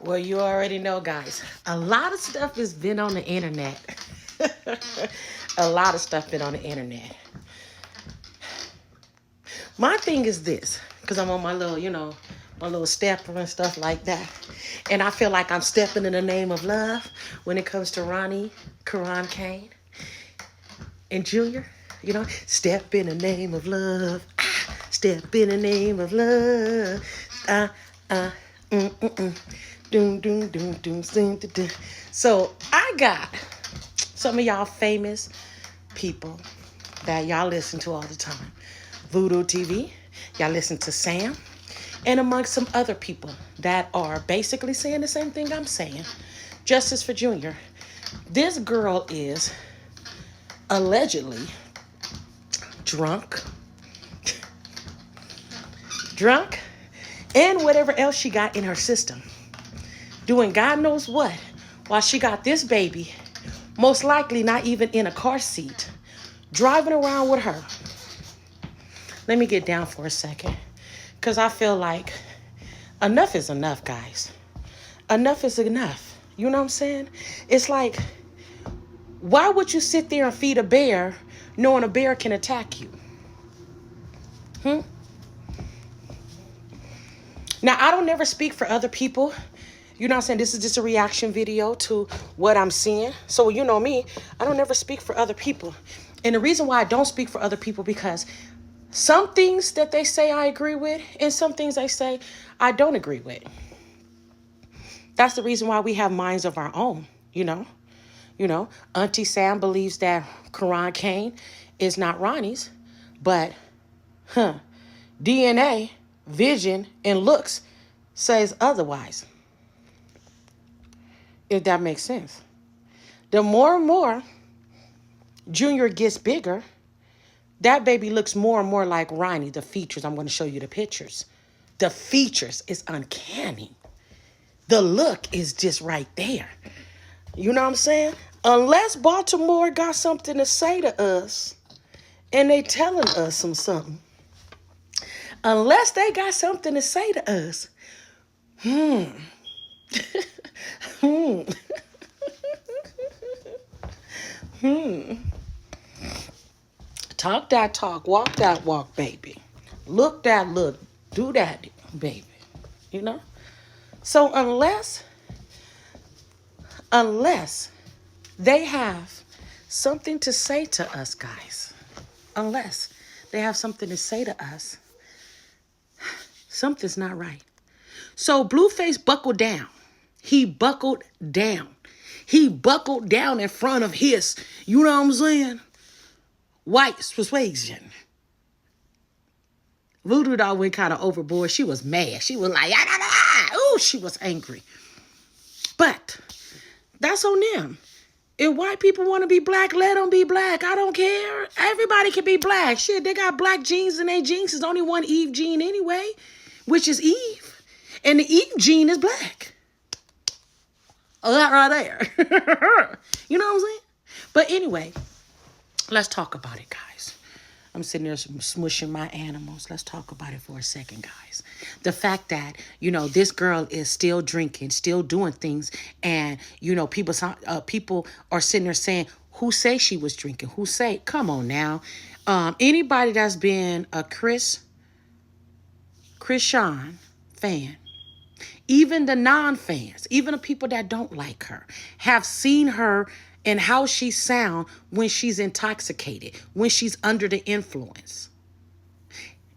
Well, you already know, guys. A lot of stuff has been on the internet. A lot of stuff been on the internet. My thing is this, because I'm on my little, my little stepper and stuff like that. And I feel like I'm stepping in the name of love when it comes to Ronnie, Karan Kane, and Junior. Step in the name of love. Step in the name of love. Doom, doom, doom, doom, doom, doom, doom. So I got some of y'all famous people that y'all listen to all the time. Voodoo TV, y'all listen to Sam, and amongst some other people that are basically saying the same thing I'm saying. Justice for Junior. This girl is allegedly drunk, and whatever else she got in her system, doing God knows what, while she got this baby, most likely not even in a car seat, driving around with her. Let me get down for a second, because I feel like enough is enough, guys. Enough is enough. You know what I'm saying? It's like, why would you sit there and feed a bear knowing a bear can attack you? Now, I don't never speak for other people. You know what I'm saying? This is just a reaction video to what I'm seeing. So, you know me, I don't never speak for other people. And the reason why I don't speak for other people, because some things that they say I agree with, and some things they say I don't agree with. That's the reason why we have minds of our own, Auntie Sam believes that Karan Kane is not Ronnie's, but DNA, vision, and looks says otherwise. If that makes sense. The more and more Junior gets bigger, that baby looks more and more like Ronnie. The features, I'm going to show you the pictures. The features is uncanny. The look is just right there. You know what I'm saying? Unless Baltimore got something to say to us, and they telling us something. Unless they got something to say to us. Talk that talk, walk that walk, baby. Look that look, do that, baby. So unless they have something to say to us, guys, unless they have something to say to us, something's not right. So Blueface buckled down. He buckled down. He buckled down in front of his, you know what I'm saying? White persuasion. Voodoo doll went kind of overboard. She was mad. She was like, ah, ah, ah. Ooh, she was angry. But that's on them. If white people want to be black, let them be black. I don't care. Everybody can be black. Shit, they got black genes in their genes. There's only one Eve gene anyway, which is Eve. And the Eve gene is black. Oh, that right there. You know what I'm saying? But anyway, let's talk about it, guys. I'm sitting there smushing my animals. Let's talk about it for a second, guys. The fact that, this girl is still drinking, still doing things. And, people are sitting there saying, who say she was drinking? Who say? Come on now. Anybody that's been a Chrisean fan, even the non-fans, even the people that don't like her, have seen her and how she sound when she's intoxicated, when she's under the influence.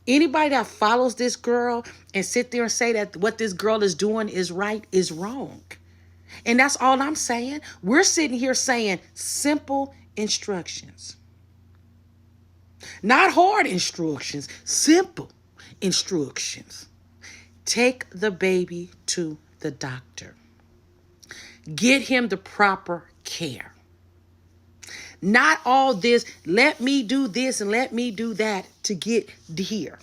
Anybody that follows this girl and sit there and say that what this girl is doing is right is wrong. And that's all I'm saying. We're sitting here saying simple instructions. Not hard instructions, simple instructions. Take the baby to the doctor. Get him the proper care. Not all this, let me do this and let me do that to get here.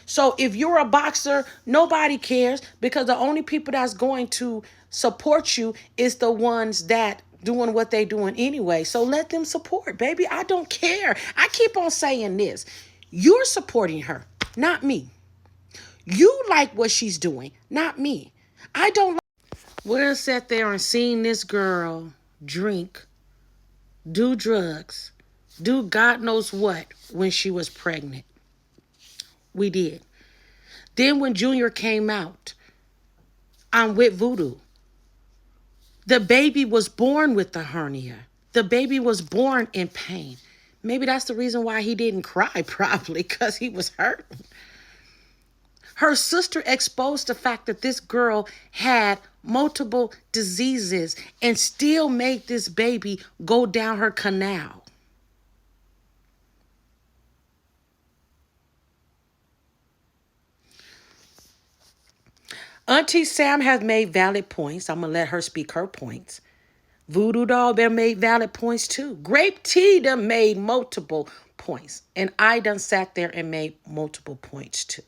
So if you're a boxer, nobody cares, because the only people that's going to support you is the ones that doing what they doing anyway. So let them support, baby. I don't care. I keep on saying this. You're supporting her, not me. You like what she's doing, not me. I don't like We'll sit there and seen this girl drink, do drugs, do God knows what when she was pregnant. We did. Then when Junior came out, I'm with Voodoo. The baby was born with the hernia. The baby was born in pain. Maybe that's the reason why he didn't cry, probably, because he was hurt. Her sister exposed the fact that this girl had multiple diseases and still made this baby go down her canal. Auntie Sam has made valid points. I'm going to let her speak her points. Voodoo Doll done made valid points too. Grape Tea done made multiple points. And I done sat there and made multiple points too.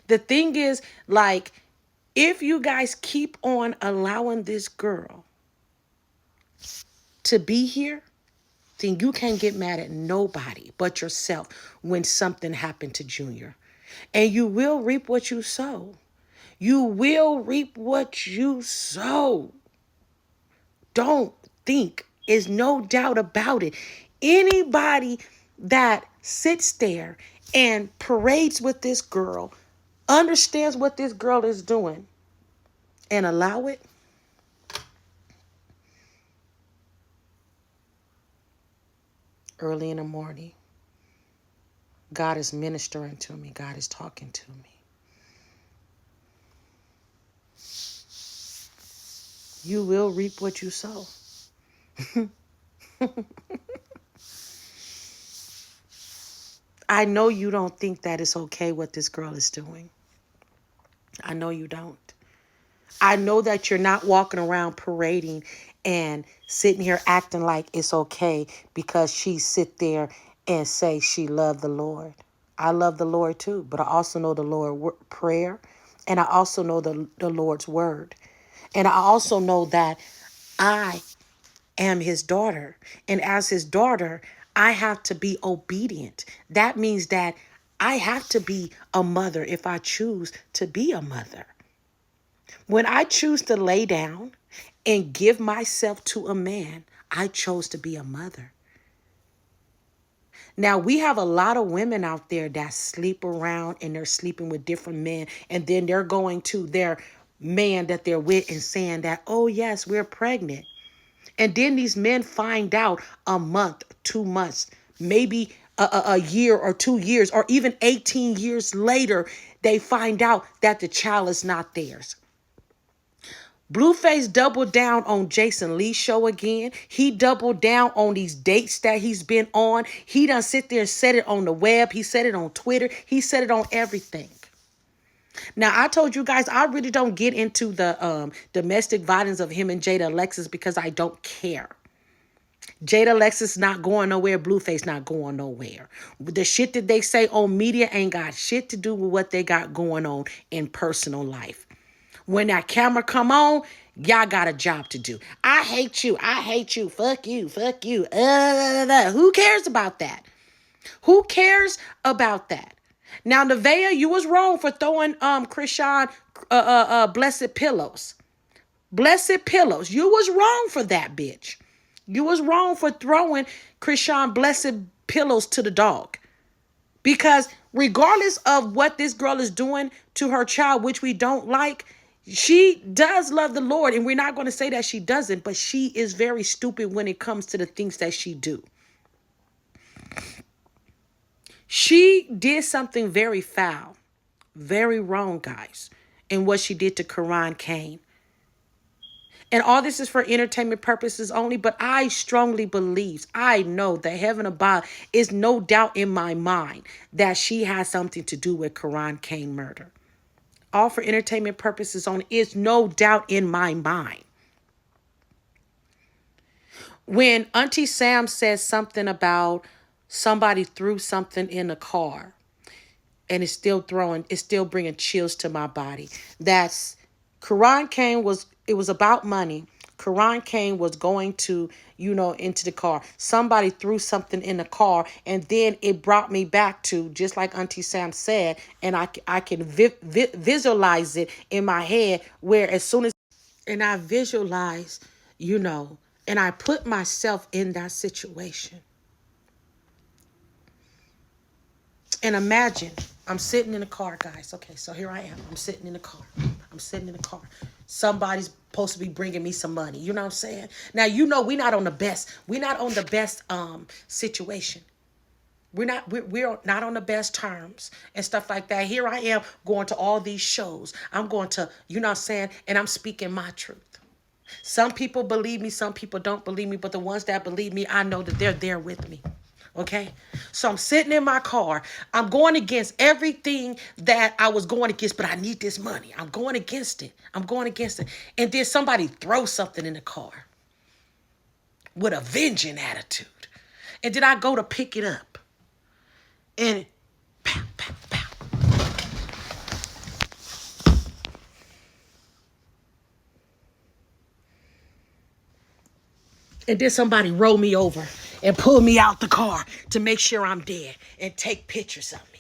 The thing is, like, if you guys keep on allowing this girl to be here, then you can't get mad at nobody but yourself when something happened to Junior. And you will reap what you sow. You will reap what you sow. Don't think, is no doubt about it. Anybody that sits there and parades with this girl, understands what this girl is doing, and allow it, early in the morning, God is ministering to me. God is talking to me. You will reap what you sow. I know you don't think that it's okay what this girl is doing. I know you don't. I know that you're not walking around parading and sitting here acting like it's okay because she sit there and say she loved the Lord. I love the Lord too, but I also know the Lord prayer, and I also know the Lord's word. And I also know that I am his daughter. And as his daughter, I have to be obedient. That means that I have to be a mother if I choose to be a mother. When I choose to lay down and give myself to a man, I chose to be a mother. Now, we have a lot of women out there that sleep around and they're sleeping with different men. And then they're going to their man that they're with and saying that, oh, yes, we're pregnant. And then these men find out a month, 2 months, maybe a year or 2 years, or even 18 years later, they find out that the child is not theirs. Blueface doubled down on Jason Lee's show again. He doubled down on these dates that he's been on. He done sit there and said it on the web. He said it on Twitter. He said it on everything. Now, I told you guys, I really don't get into the domestic violence of him and Jada Alexis because I don't care. Jada Alexis not going nowhere. Blueface not going nowhere. The shit that they say on media ain't got shit to do with what they got going on in personal life. When that camera come on, y'all got a job to do. I hate you. I hate you. Fuck you. Fuck you. Who cares about that? Who cares about that? Now, Nevaeh, you was wrong for throwing Chrisean blessed pillows. Blessed pillows. You was wrong for that, bitch. You was wrong for throwing Chrisean blessed pillows to the dog. Because regardless of what this girl is doing to her child, which we don't like, she does love the Lord. And we're not going to say that she doesn't, but she is very stupid when it comes to the things that she do. She did something very foul, very wrong, guys, in what she did to Karan Kane. And all this is for entertainment purposes only, but I strongly believe, I know that heaven above is no doubt in my mind that she has something to do with Karan Kane murder. All for entertainment purposes only is no doubt in my mind. When Auntie Sam says something about somebody threw something in a car, and it's still bringing chills to my body. That's Karan Kane it was about money. Karan Kane was going to, into the car. Somebody threw something in the car, and then it brought me back to, just like Auntie Sam said, and I can visualize it in my head, where as soon as And I visualize, and I put myself in that situation. And imagine I'm sitting in a car, guys. Okay, so here I am. I'm sitting in a car. Somebody's supposed to be bringing me some money. You know what I'm saying? Now, we're not on the best situation. We're not on the best terms and stuff like that. Here I am going to all these shows. I'm going to, you know what I'm saying? And I'm speaking my truth. Some people believe me, some people don't believe me, but the ones that believe me, I know that they're there with me. Okay? So I'm sitting in my car. I'm going against everything that I was going against, but I need this money. I'm going against it. And then somebody throws something in the car with a vengeance attitude. And then I go to pick it up. And pow, pow, pow. And then somebody roll me over and pull me out the car to make sure I'm dead and take pictures of me.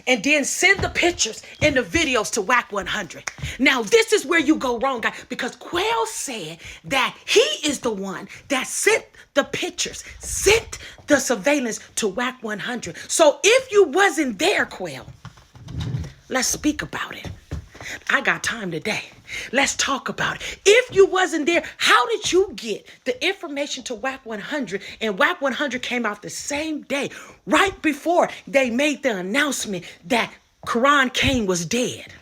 And then send the pictures and the videos to Whack 100. Now, this is where you go wrong, guys, because Quayle said that he is the one that sent the pictures, sent the surveillance to Whack 100. So if you wasn't there, Quayle, let's speak about it. I got time today. Let's talk about it. If you wasn't there, how did you get the information to Whack 100? And Whack 100 came out the same day, right before they made the announcement that Karan Kane was dead.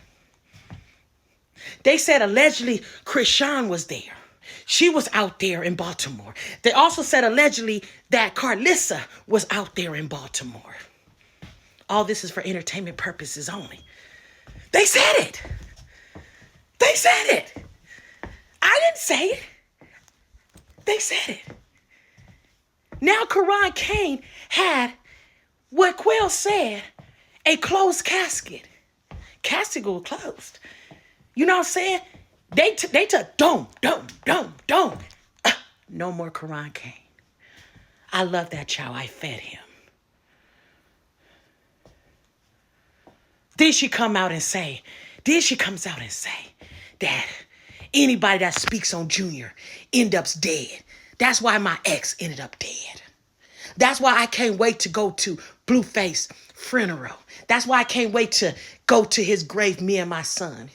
They said allegedly Krishan was there. She was out there in Baltimore. They also said allegedly that Carlissa was out there in Baltimore. All this is for entertainment purposes only. They said it. I didn't say it. They said it. Now Karan Kane had what Quayle said, a closed casket. Casket was closed. You know what I'm saying? They took, don't. No more Karan Kane. I love that child. I fed him. Then she comes out and say that anybody that speaks on Junior ends up dead. That's why my ex ended up dead. That's why I can't wait to go to Blueface funeral. That's why I can't wait to go to his grave, me and my son.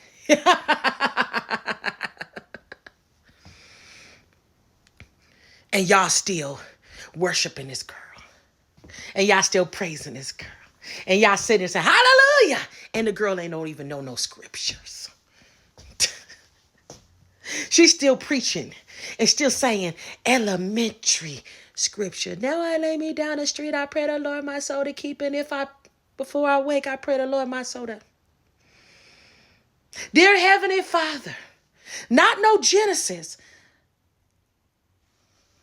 And y'all still worshiping this girl. And y'all still praising this girl. And y'all sitting and say, hallelujah. And the girl don't even know no scriptures. She's still preaching and still saying elementary scripture. Now I lay me down the street. I pray the Lord my soul to keep. And before I wake, I pray the Lord my soul to. Dear Heavenly Father, not no Genesis,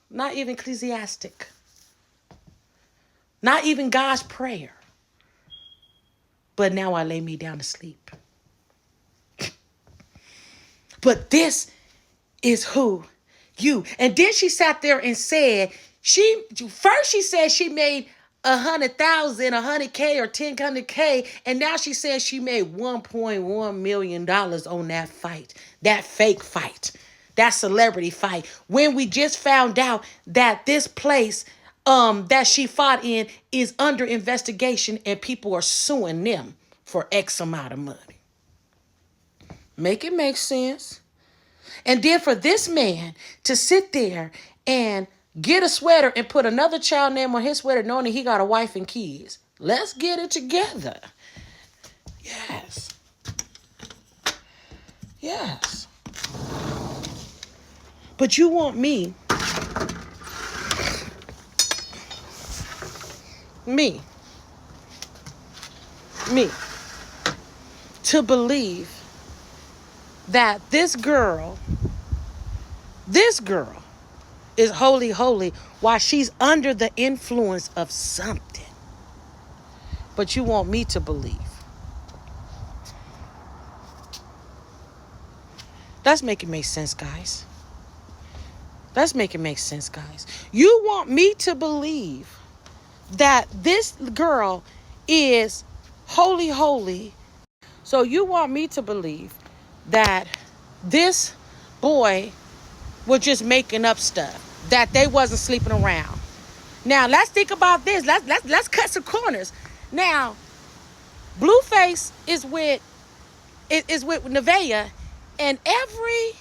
not even Ecclesiastic, not even God's prayer. But now I lay me down to sleep. But this is who you. And then she sat there and said, she said she made 100,000, 100K or 1000K. And now she says she made $1.1 million on that fight, that fake fight, that celebrity fight. When we just found out that this place that she fought in is under investigation and people are suing them for X amount of money. Make it make sense. And then for this man to sit there and get a sweater and put another child name on his sweater knowing that he got a wife and kids. Let's get it together. Yes. But you want me to believe that this girl is holy while she's under the influence of something. But you want me to believe. Let's make it make sense, guys. You want me to believe that this girl is holy So you want me to believe that this boy was just making up stuff, that they wasn't sleeping around. Now let's think about this. Let's cut some corners. Now, Blueface is with Nevaeh, and every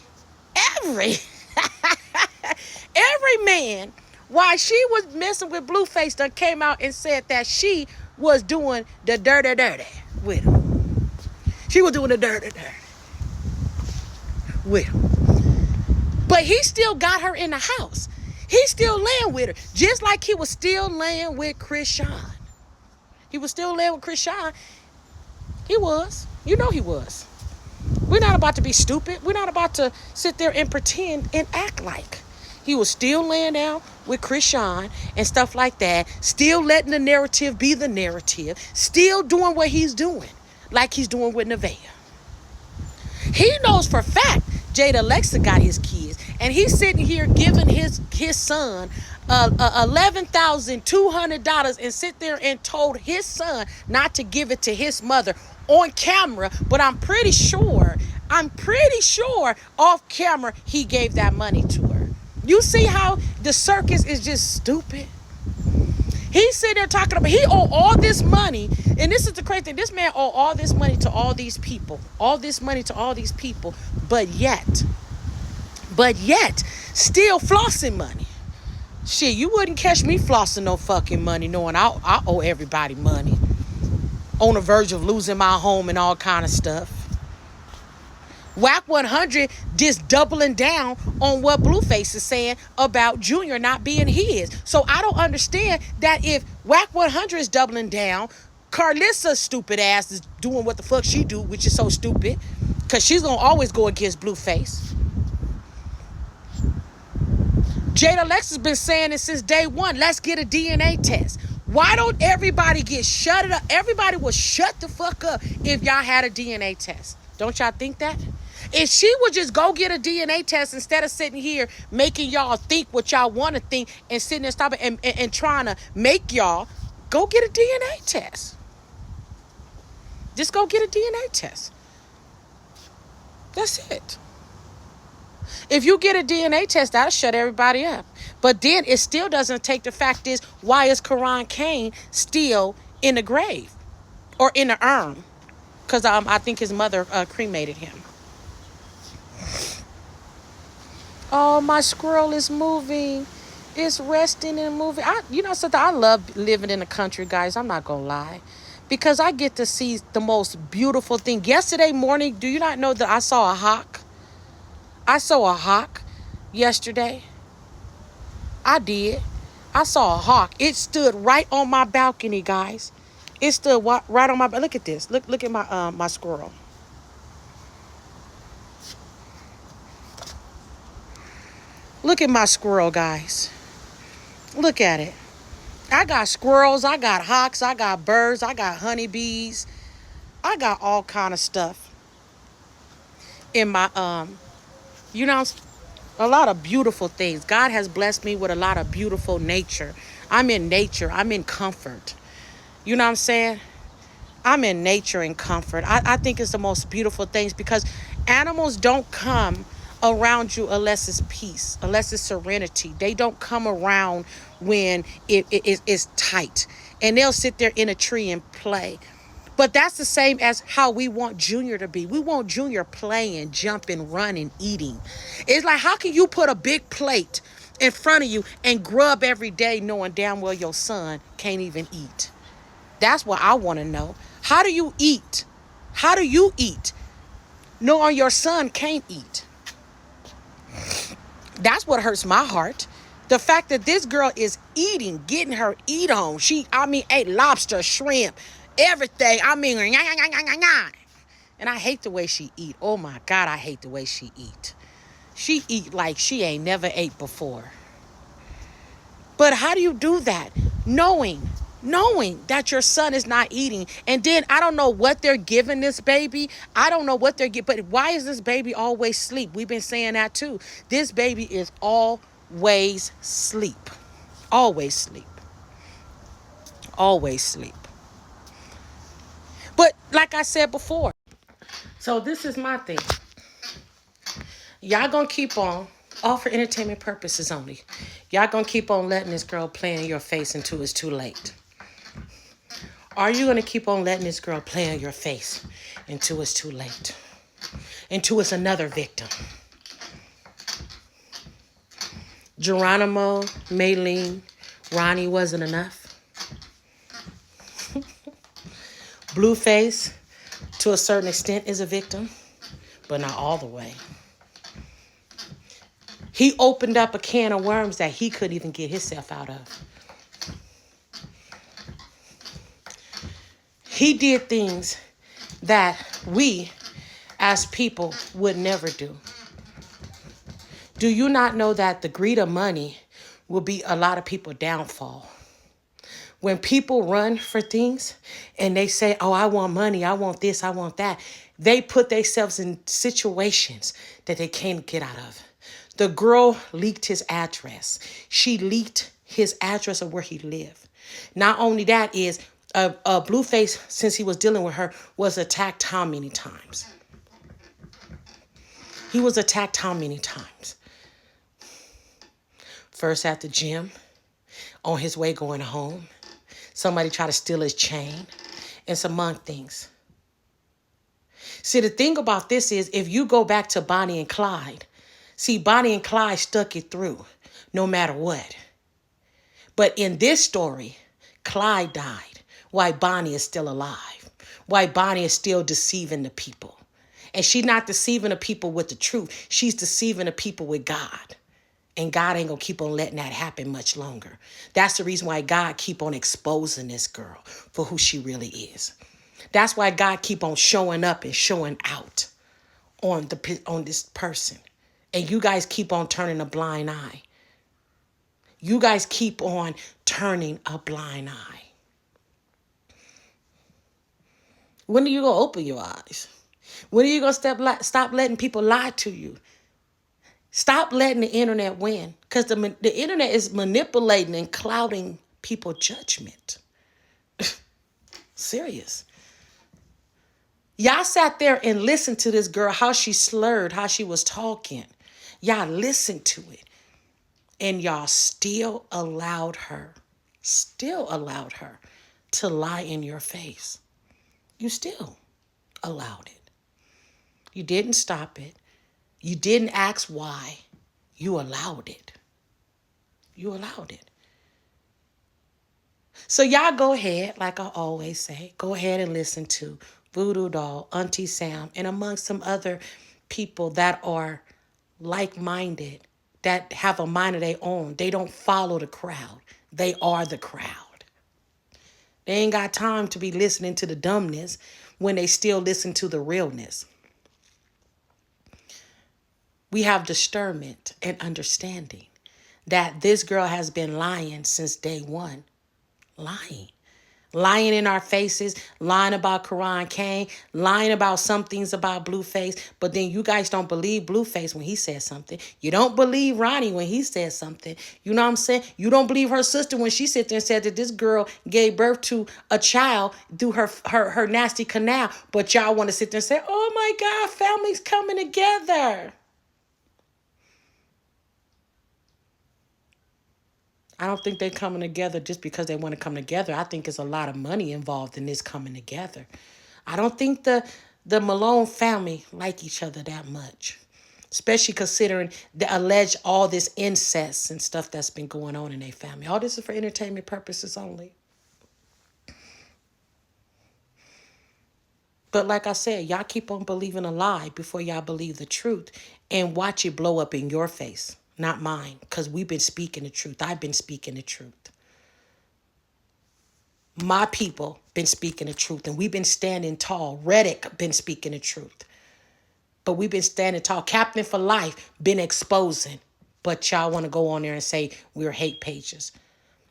every man, while she was messing with Blueface, done came out and said that she was doing the dirty with him. She was doing the dirty with him. But he still got her in the house. He's still laying with her. Just like he was still laying with Chrisean. He was still laying with Chrisean. He was. You know he was. We're not about to be stupid. We're not about to sit there and pretend and act like. He was still laying down with Chrisean and stuff like that. Still letting the narrative be the narrative. Still doing what he's doing. Like he's doing with Nevaeh. He knows for a fact Jada Alexa got his kids. And he's sitting here giving his son $11,200 and sit there and told his son not to give it to his mother on camera. But I'm pretty sure off camera he gave that money to her. You see how the circus is just stupid? He's sitting there talking about he owe all this money. And this is the crazy thing. This man owe all this money to all these people. All this money to all these people. But yet, still flossing money. Shit, you wouldn't catch me flossing no fucking money knowing I owe everybody money. On the verge of losing my home and all kind of stuff. Wack 100 just doubling down on what Blueface is saying about Junior not being his. So I don't understand that if Wack 100 is doubling down, Carlissa's stupid ass is doing what the fuck she do, which is so stupid. Because she's going to always go against Blueface. Jada Alexa's been saying it since day one. Let's get a DNA test. Why don't everybody get shut up? Everybody will shut the fuck up if y'all had a DNA test. Don't y'all think that? If she would just go get a DNA test instead of sitting here making y'all think what y'all want to think and sitting there stopping and trying to make y'all, go get a DNA test. Just go get a DNA test. That's it. If you get a DNA test, that'll shut everybody up. But then it still doesn't take the fact is, why is Karan Kane still in the grave? Or in the urn? Because I think his mother cremated him. Oh, my squirrel is moving. It's resting and moving. Something, I love living in the country, guys. I'm not going to lie. Because I get to see the most beautiful thing. Yesterday morning, do you not know that I saw a hawk? I saw a hawk yesterday. I did. I saw a hawk. It stood right on my balcony, guys. It stood right on my... Look at this. Look at my squirrel. Look at my squirrel, guys. Look at it. I got squirrels. I got hawks. I got birds. I got honeybees. I got all kind of stuff in my... a lot of beautiful things. God has blessed me with a lot of beautiful nature. I'm in nature. I'm in comfort. You know what I'm saying? I'm in nature and comfort. I think it's the most beautiful things because animals don't come around you unless it's peace, unless it's serenity. They don't come around when it's tight. And they'll sit there in a tree and play. But that's the same as how we want Junior to be. We want Junior playing, jumping, running, eating. It's like, how can you put a big plate in front of you and grub every day knowing damn well your son can't even eat? That's what I want to know. How do you eat? How do you eat knowing your son can't eat? That's what hurts my heart. The fact that this girl is eating, getting her eat on. She ate lobster, shrimp, everything. And I hate the way she eat. Oh my God, I hate the way she eat. She eat like she ain't never ate before. But how do you do that? Knowing that your son is not eating. And then I don't know what they're giving this baby. I don't know what they're giving. But why is this baby always sleep? We've been saying that too. This baby is always sleep. Always sleep. Always sleep. But like I said before, So this is my thing. Y'all gonna keep on, all for entertainment purposes only. Y'all gonna keep on letting this girl play in your face until it's too late. Are you gonna keep on letting this girl play in your face until it's too late? Until it's another victim? Geronimo, Maylene, Ronnie wasn't enough. Blueface, to a certain extent, is a victim, but not all the way. He opened up a can of worms that he couldn't even get himself out of. He did things that we as people would never do. Do you not know that the greed of money will be a lot of people's downfall? When people run for things and they say, oh, I want money, I want this, I want that, they put themselves in situations that they can't get out of. The girl leaked his address. She leaked his address of where he lived. Not only that is, Blueface, since he was dealing with her, was attacked how many times? He was attacked how many times? First at the gym, on his way going home. Somebody tried to steal his chain, and some among things. See, the thing about this is, if you go back to Bonnie and Clyde, see, Bonnie and Clyde stuck it through no matter what. But in this story, Clyde died while Bonnie is still alive, while Bonnie is still deceiving the people. And she's not deceiving the people with the truth. She's deceiving the people with God. And God ain't gonna keep on letting that happen much longer. That's the reason why God keep on exposing this girl for who she really is. That's why God keep on showing up and showing out on this person. And you guys keep on turning a blind eye. You guys keep on turning a blind eye. When are you gonna open your eyes? When are you gonna stop letting people lie to you? Stop letting the internet win, because the internet is manipulating and clouding people's judgment. Serious. Y'all sat there and listened to this girl, how she slurred, how she was talking. Y'all listened to it. And y'all still allowed her to lie in your face. You still allowed it. You didn't stop it. You didn't ask why. You allowed it. You allowed it. So y'all go ahead, like I always say, go ahead and listen to Voodoo Doll, Auntie Sam, and amongst some other people that are like-minded, that have a mind of their own. They don't follow the crowd. They are the crowd. They ain't got time to be listening to the dumbness when they still listen to the realness. We have discernment and understanding that this girl has been lying since day one. Lying in our faces, lying about Quran Kane, lying about some things about Blueface, but then you guys don't believe Blueface when he says something. You don't believe Ronnie when he says something. You know what I'm saying? You don't believe her sister when she sat there and said that this girl gave birth to a child through her nasty canal, but y'all want to sit there and say, oh my God, families coming together. I don't think they're coming together just because they want to come together. I think there's a lot of money involved in this coming together. I don't think the Malone family like each other that much, especially considering the alleged all this incest and stuff that's been going on in their family. All this is for entertainment purposes only. But like I said, y'all keep on believing a lie before y'all believe the truth, and watch it blow up in your face, not mine, because we've been speaking the truth. I've been speaking the truth. My people been speaking the truth, and we've been standing tall. Reddick been speaking the truth, but we've been standing tall. Captain for Life been exposing, but y'all want to go on there and say we're hate pages.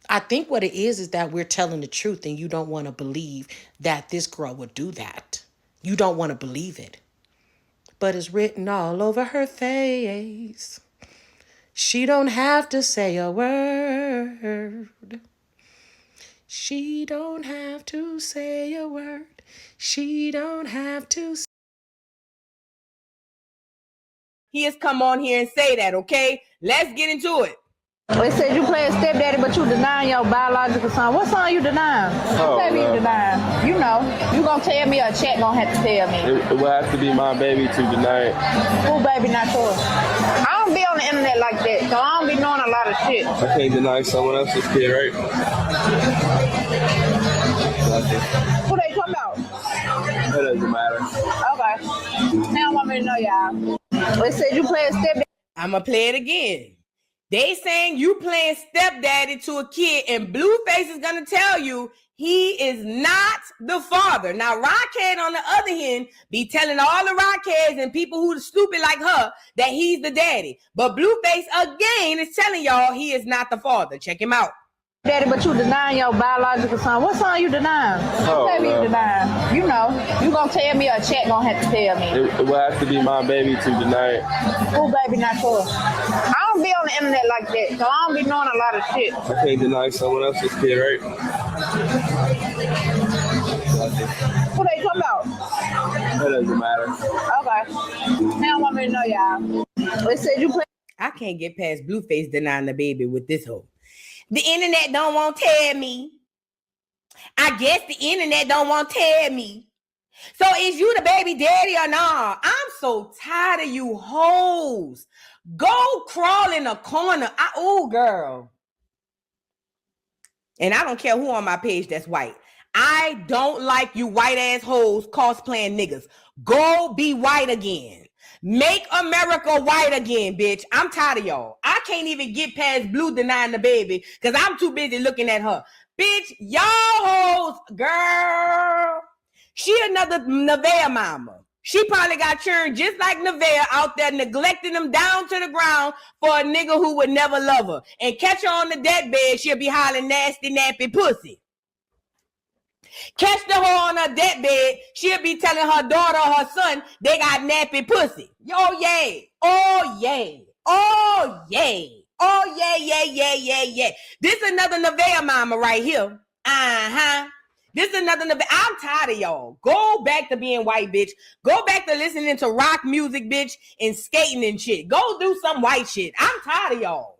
I think what it is that we're telling the truth, and you don't want to believe that this girl would do that. You don't want to believe it, but it's written all over her face. She don't have to say a word. She don't have to say a word. She don't have to he has come on here and say that, okay? Let's get into it. It said you playing stepdaddy, but you denying your biological son. What son you denying? What baby you denying? You know, you gonna tell me or a chat gonna have to tell me. It will have to be my baby to deny it. Who baby not yours? I don't be on the internet like that, so I don't be knowing a lot of shit. I can't deny someone else's kid, right? Who they talking about? It doesn't matter. Okay. Now I want me to know y'all. It said you playing stepdaddy. I'm gonna play it again. They saying you playing stepdaddy to a kid, and Blueface is gonna tell you he is not the father. Now, Rockhead, on the other hand, be telling all the Rockheads and people who are stupid like her that he's the daddy. But Blueface again is telling y'all he is not the father. Check him out. Daddy, but you denying your biological son. What son you denying? What baby you denying? You know, you gonna tell me or a chat gonna have to tell me. It will have to be my baby to deny it. Who baby not yours? I don't be on the internet like that, so I don't be knowing a lot of shit. I can't deny someone else's kid, right? Who they talking about? It doesn't matter. Okay. Now I want me to know y'all. It said you play. I can't get past Blueface denying the baby with this hoe. The internet don't want to tell me. I guess the internet don't want to tell me. So is you the baby daddy or not? I'm so tired of you hoes. Go crawl in a corner. Oh, girl. And I don't care who on my page that's white. I don't like you white ass hoes cosplaying niggas. Go be white again. Make America white again, bitch. I'm tired of y'all. I can't even get past Blue denying the baby because I'm too busy looking at her. Bitch, y'all hoes, girl. She another Nevaeh mama. She probably got churned just like Nevaeh out there neglecting them down to the ground for a nigga who would never love her. And catch her on the deathbed, she'll be hollering nasty, nappy pussy. Catch the hoe on her deathbed, she'll be telling her daughter or her son they got nappy pussy. Oh, yay. Oh, yay. Oh, yay. Oh, yeah. This another Nevaeh mama right here. This another Nevaeh. I'm tired of y'all. Go back to being white, bitch. Go back to listening to rock music, bitch, and skating and shit. Go do some white shit. I'm tired of y'all.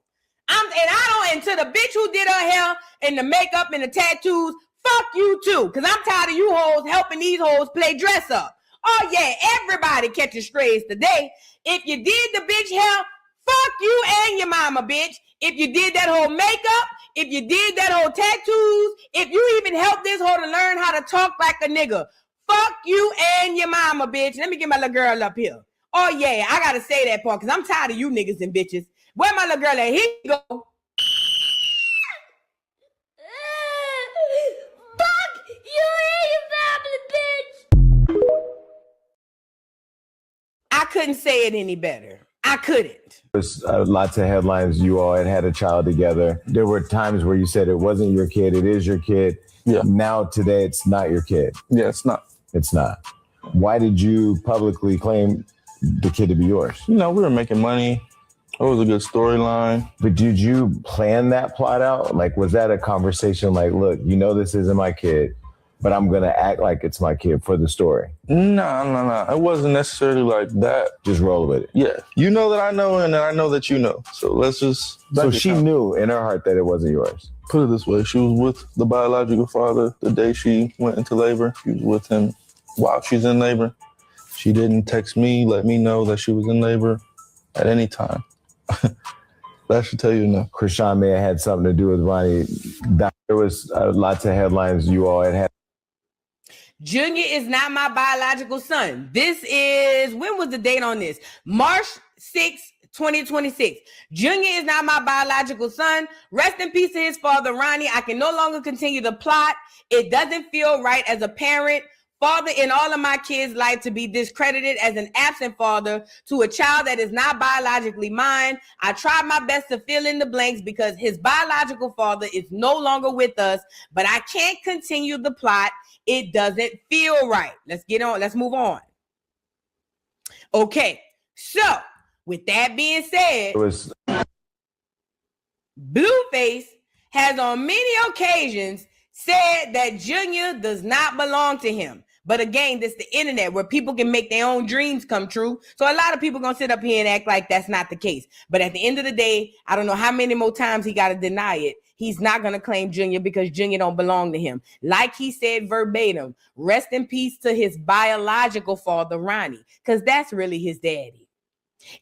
And to the bitch who did her hair and the makeup and the tattoos, fuck you too, because I'm tired of you hoes helping these hoes play dress up. Oh yeah, everybody catching strays today. If you did the bitch hair, fuck you and your mama, bitch. If you did that whole makeup, if you did that whole tattoos, if you even helped this hoe to learn how to talk like a nigga, fuck you and your mama, bitch. Let me get my little girl up here. Oh yeah, I gotta say that part, because I'm tired of you niggas and bitches. Where my little girl at? Here you go. I couldn't say it any better. I couldn't. There's lots of headlines. You all had a child together. There were times where you said it wasn't your kid. It is your kid. Yeah. Now, today, it's not your kid. Yeah, it's not. It's not. Why did you publicly claim the kid to be yours? You know, we were making money. It was a good storyline. But did you plan that plot out? Like, was that a conversation like, look, you know this isn't my kid, but I'm going to act like it's my kid for the story? No. It wasn't necessarily like that. Just roll with it. Yeah. You know that I know, and I know that you know. So let's just... So she knew in her heart that it wasn't yours? Put it this way. She was with the biological father the day she went into labor. She was with him while she's in labor. She didn't text me, let me know that she was in labor at any time. That should tell you enough. Chrisean may have had something to do with Ronnie. There was lots of headlines you all had. Junior is not my biological son. This is, when was the date on this? March 6, 2026. Junior is not my biological son. Rest in peace to his father, Ronnie. I can no longer continue the plot. It doesn't feel right as a parent, father in all of my kids' life to be discredited as an absent father to a child that is not biologically mine. I tried my best to fill in the blanks because his biological father is no longer with us, but I can't continue the plot. It doesn't feel right. Let's get on. Let's move on. Okay. So with that being said, Blueface has on many occasions said that Junior does not belong to him. But again, this the internet where people can make their own dreams come true. So a lot of people gonna sit up here and act like that's not the case. But at the end of the day, I don't know how many more times he got to deny it. He's not gonna claim Junior because Junior don't belong to him. Like he said verbatim, rest in peace to his biological father, Ronnie, because that's really his daddy.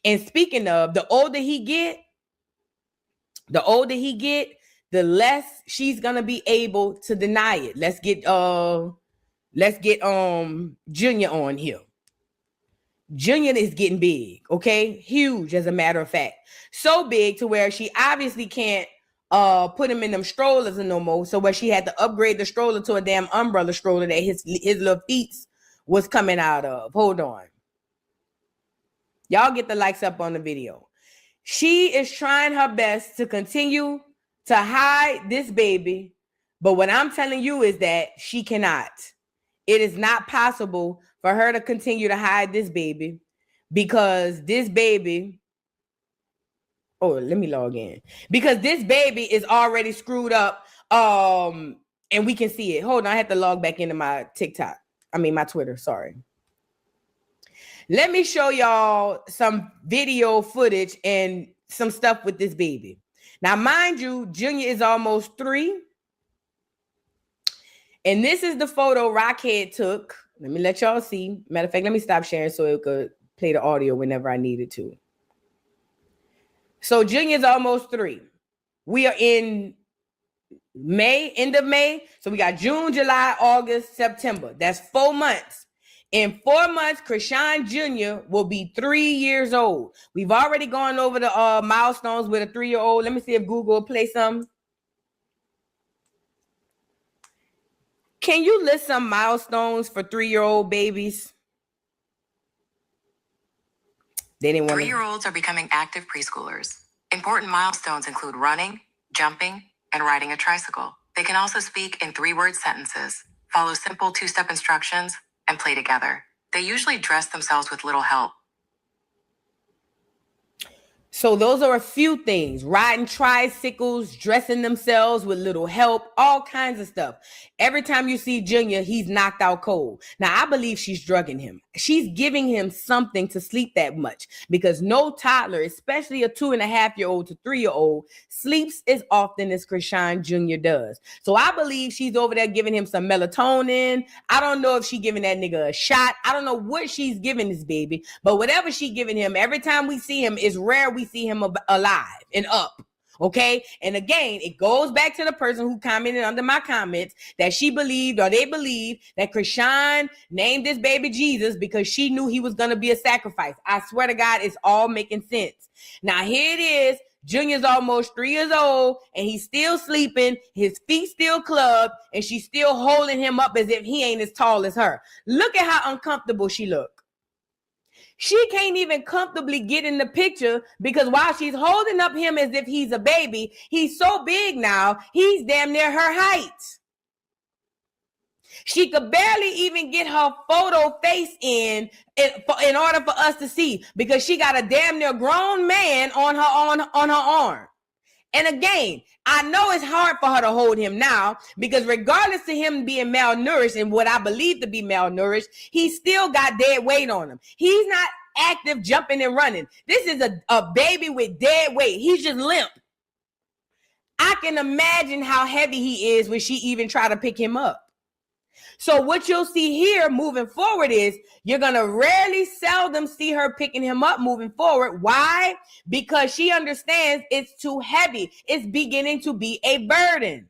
And speaking of, the older he get, the less she's gonna be able to deny it. Let's get Junior on here. Junior is getting big, okay? Huge, as a matter of fact. So big to where she obviously can't put him in them strollers no more. So where she had to upgrade the stroller to a damn umbrella stroller that his little feet was coming out of. Hold on. Y'all get the likes up on the video. She is trying her best to continue to hide this baby. But what I'm telling you is that she cannot. It is not possible for her to continue to hide this baby because this baby, let me log in. Because this baby is already screwed up and we can see it. Hold on, I have to log back into my my Twitter, sorry. Let me show y'all some video footage and some stuff with this baby. Now, mind you, Junior is almost 3. And this is the photo Rockhead took. Let me let y'all see. Matter of fact, let me stop sharing so it could play the audio whenever I needed to. So Junior's almost 3. We are in May, end of May. So we got June, July, August, September. That's 4 months. In 4 months, Krishan Jr. will be 3 years old. We've already gone over the milestones with a 3-year-old. Let me see if Google will play some. Can you list some milestones for 3-year-old babies? They didn't want 3-year-olds are becoming active preschoolers. Important milestones include running, jumping, and riding a tricycle. They can also speak in 3-word sentences, follow simple 2-step instructions, and play together. They usually dress themselves with little help. So those are a few things: riding tricycles, dressing themselves with little help, all kinds of stuff. Every time you see Junior, he's knocked out cold. Now, I believe she's drugging him. She's giving him something to sleep that much because no toddler, especially a 2.5-year-old to 3-year-old, sleeps as often as Krishan Jr. does. So I believe she's over there giving him some melatonin. I don't know if she's giving that nigga a shot. I don't know what she's giving this baby, but whatever she's giving him, every time we see him, it's rare we see him alive and up. Okay. And again, it goes back to the person who commented under my comments that she believed, or they believe, that Krishan named this baby Jesus because she knew he was going to be a sacrifice. I swear to God, it's all making sense. Now here it is. Junior's almost 3 years old and he's still sleeping. His feet still clubbed and she's still holding him up as if he ain't as tall as her. Look at how uncomfortable she looked. She can't even comfortably get in the picture because while she's holding up him as if he's a baby, he's so big now, he's damn near her height. She could barely even get her photo face in order for us to see because she got a damn near grown man on her arm. And again, I know it's hard for her to hold him now because regardless of him being malnourished and what I believe to be malnourished, he still got dead weight on him. He's not active jumping and running. This is a baby with dead weight. He's just limp. I can imagine how heavy he is when she even try to pick him up. So what you'll see here moving forward is you're going to seldom see her picking him up moving forward. Why? Because she understands it's too heavy. It's beginning to be a burden.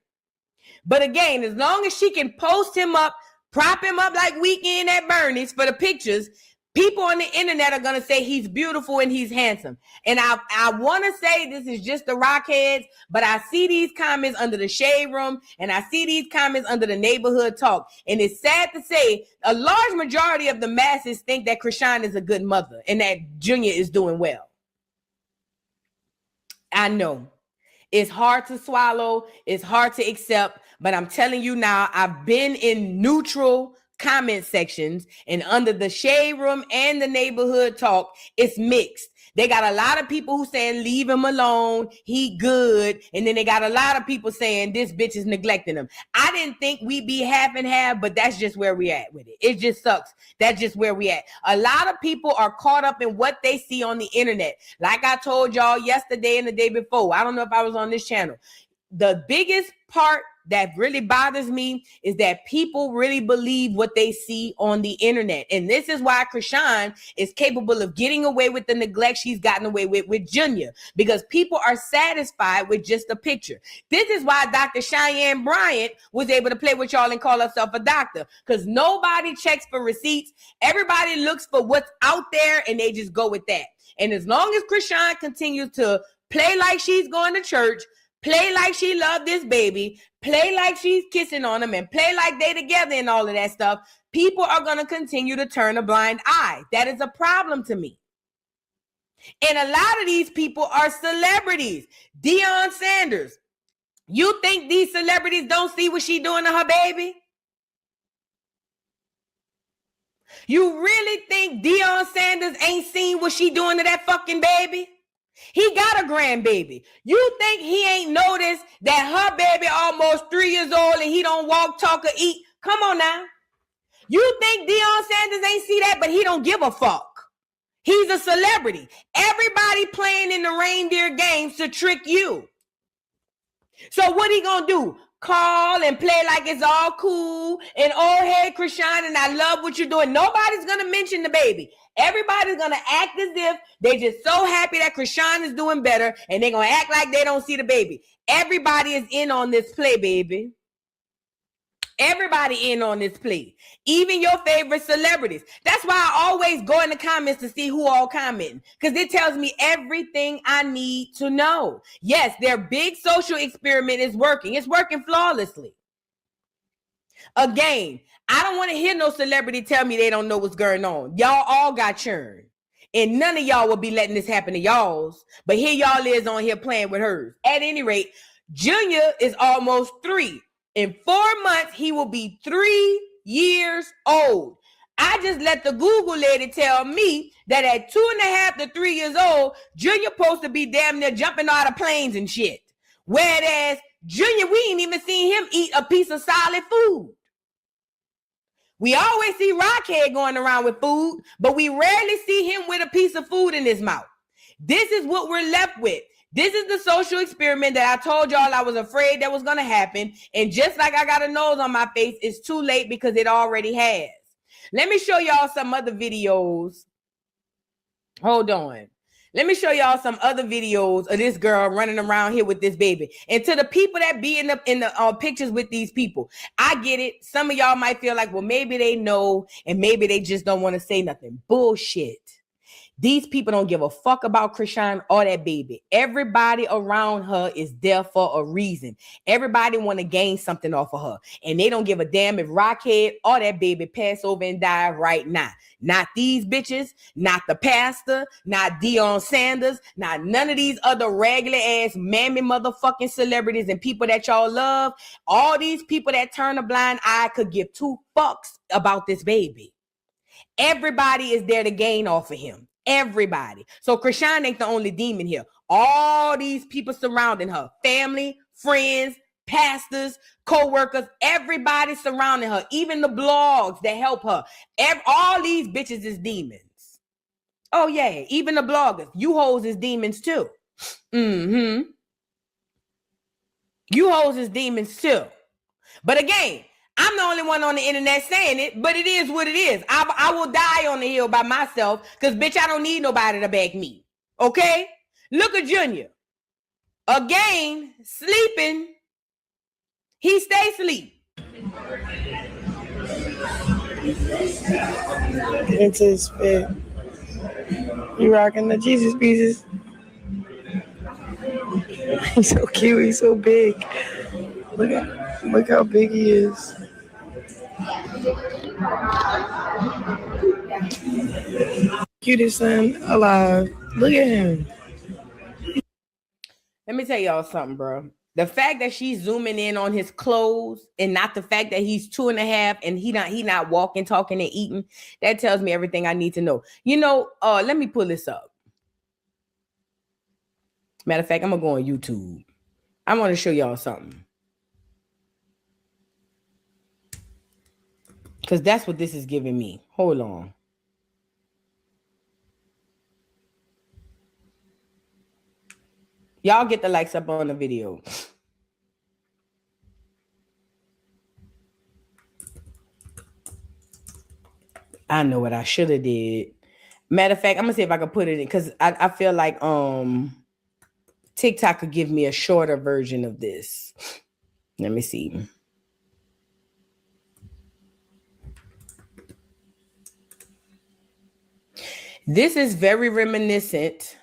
But again, as long as she can post him up, prop him up like Weekend at Bernie's for the pictures, people on the internet are going to say he's beautiful and he's handsome. And I want to say this is just the Rockheads, but I see these comments under the Shade Room and I see these comments under the Neighborhood Talk. And it's sad to say a large majority of the masses think that Krishan is a good mother and that Junior is doing well. I know it's hard to swallow. It's hard to accept, but I'm telling you now, I've been in neutral comment sections and under the Shade Room and the Neighborhood Talk, it's mixed. They got a lot of people who saying leave him alone, he good, and then they got a lot of people saying this bitch is neglecting him. I didn't think we'd be half and half, but that's just where we at with it. It just sucks. That's just where we at. A lot of people are caught up in what they see on the internet. Like I told y'all yesterday and the day before, I don't know if I was on this channel. The biggest part that really bothers me is that people really believe what they see on the internet. And this is why Chrisean is capable of getting away with the neglect she's gotten away with Junior, because people are satisfied with just a picture. This is why Dr. Cheyenne Bryant was able to play with y'all and call herself a doctor, because nobody checks for receipts. Everybody looks for what's out there and they just go with that. And as long as Chrisean continues to play like she's going to church, play like she loved this baby, play like she's kissing on him, and play like they together and all of that stuff, people are going to continue to turn a blind eye. That is a problem to me. And a lot of these people are celebrities. Deion Sanders. You think these celebrities don't see what she doing to her baby? You really think Deion Sanders ain't seen what she doing to that fucking baby? He got a grandbaby. You think he ain't noticed that her baby almost 3 years old and he don't walk, talk, or eat? Come on now. You think Deion Sanders ain't see that, but he don't give a fuck. He's a celebrity. Everybody playing in the reindeer games to trick you. So what he gonna do? Call and play like it's all cool and oh, hey, Chrisean, and I love what you're doing. Nobody's gonna mention the baby. Everybody's gonna act as if they just so happy that Chrisean is doing better, and they're gonna act like they don't see the baby. Everybody is in on this play, baby. Everybody in on this play. Even your favorite celebrities. That's why I always go in the comments to see who all commenting, because it tells me everything I need to know. Yes, their big social experiment is working. It's working flawlessly. Again, I don't want to hear no celebrity tell me they don't know what's going on. Y'all all got churned. And none of y'all will be letting this happen to y'all's. But here y'all is on here playing with hers. At any rate, Junior is almost 3. In 4 months, he will be 3 years old. I just let the Google lady tell me that at 2.5 to 3 years old, Junior supposed to be damn near jumping out of planes and shit. Whereas Junior, we ain't even seen him eat a piece of solid food. We always see Rockhead going around with food, but we rarely see him with a piece of food in his mouth. This is what we're left with. This is the social experiment that I told y'all I was afraid that was going to happen. And just like I got a nose on my face, it's too late because it already has. Let me show y'all some other videos. Hold on. Let me show y'all some other videos of this girl running around here with this baby. And to the people that be in the pictures with these people, I get it. Some of y'all might feel like, well, maybe they know and maybe they just don't want to say nothing. Bullshit. These people don't give a fuck about Chrisean or that baby. Everybody around her is there for a reason. Everybody want to gain something off of her. And they don't give a damn if Rockhead or that baby pass over and die right now. Not these bitches, not the pastor, not Deion Sanders, not none of these other regular ass mammy motherfucking celebrities and people that y'all love. All these people that turn a blind eye could give 2 fucks about this baby. Everybody is there to gain off of him. Everybody. So Chrisean ain't the only demon here. All these people surrounding her, family, friends, pastors, co-workers, everybody surrounding her, even the blogs that help her. All these bitches is demons. Oh yeah, even the bloggers. You hoes is demons too. You hoes is demons too. But again, I'm the only one on the internet saying it, but it is what it is. I will die on the hill by myself because, bitch, I don't need nobody to back me. Okay? Look at Junior. Again, sleeping. He stay asleep. Into his fit. You rocking the Jesus pieces. He's so cute. He's so big. Look how big he is. Cutest son alive. Look at him. Let me tell y'all something, bro. The fact that she's zooming in on his clothes and not the fact that he's 2.5 and he not walking, talking, and eating, that tells me everything I need to know. You know, let me pull this up. Matter of fact, I'm gonna go on YouTube. I want to show y'all something. Because that's what this is giving me. Hold on. Y'all get the likes up on the video. I know what I should have did. Matter of fact, I'm gonna see if I can put it in because I feel like TikTok could give me a shorter version of this. Let me see. This is very reminiscent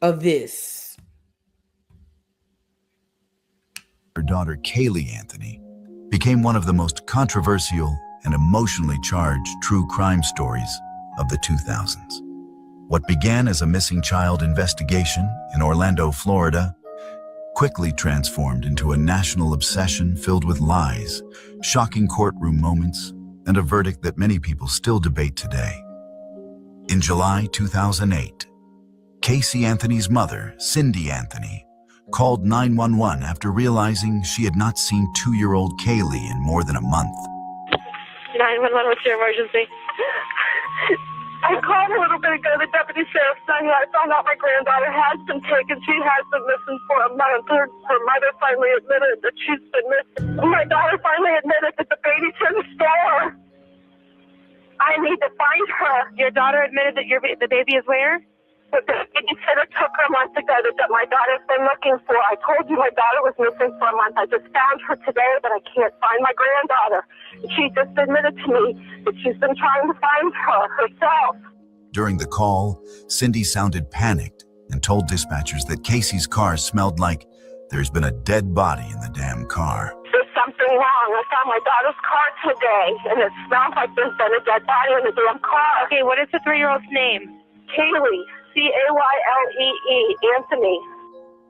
of this. Her daughter, Kaylee Anthony, became one of the most controversial and emotionally charged true crime stories of the 2000s. What began as a missing child investigation in Orlando, Florida, quickly transformed into a national obsession filled with lies, shocking courtroom moments, and a verdict that many people still debate today. In July 2008, Casey Anthony's mother, Cindy Anthony, called 911 after realizing she had not seen 2-year-old Kaylee in more than a month. 911, what's your emergency? I called a little bit ago. The deputy sheriff saying I found out my granddaughter has been taken. She has been missing for a month. Her mother finally admitted that she's been missing. My daughter finally admitted that the baby's in the store. I need to find her. Your daughter admitted that the baby is where? The babysitter took her months ago that my daughter's been looking for. I told you my daughter was missing for a month. I just found her today, but I can't find my granddaughter. She just admitted to me that she's been trying to find her herself. During the call, Cindy sounded panicked and told dispatchers that Casey's car smelled like there's been a dead body in the damn car. There's something wrong. I found my daughter's car today, and it smells like there's been a dead body in the damn car. Okay, what is the 3-year-old's name? Kaylee, Caylee, Anthony.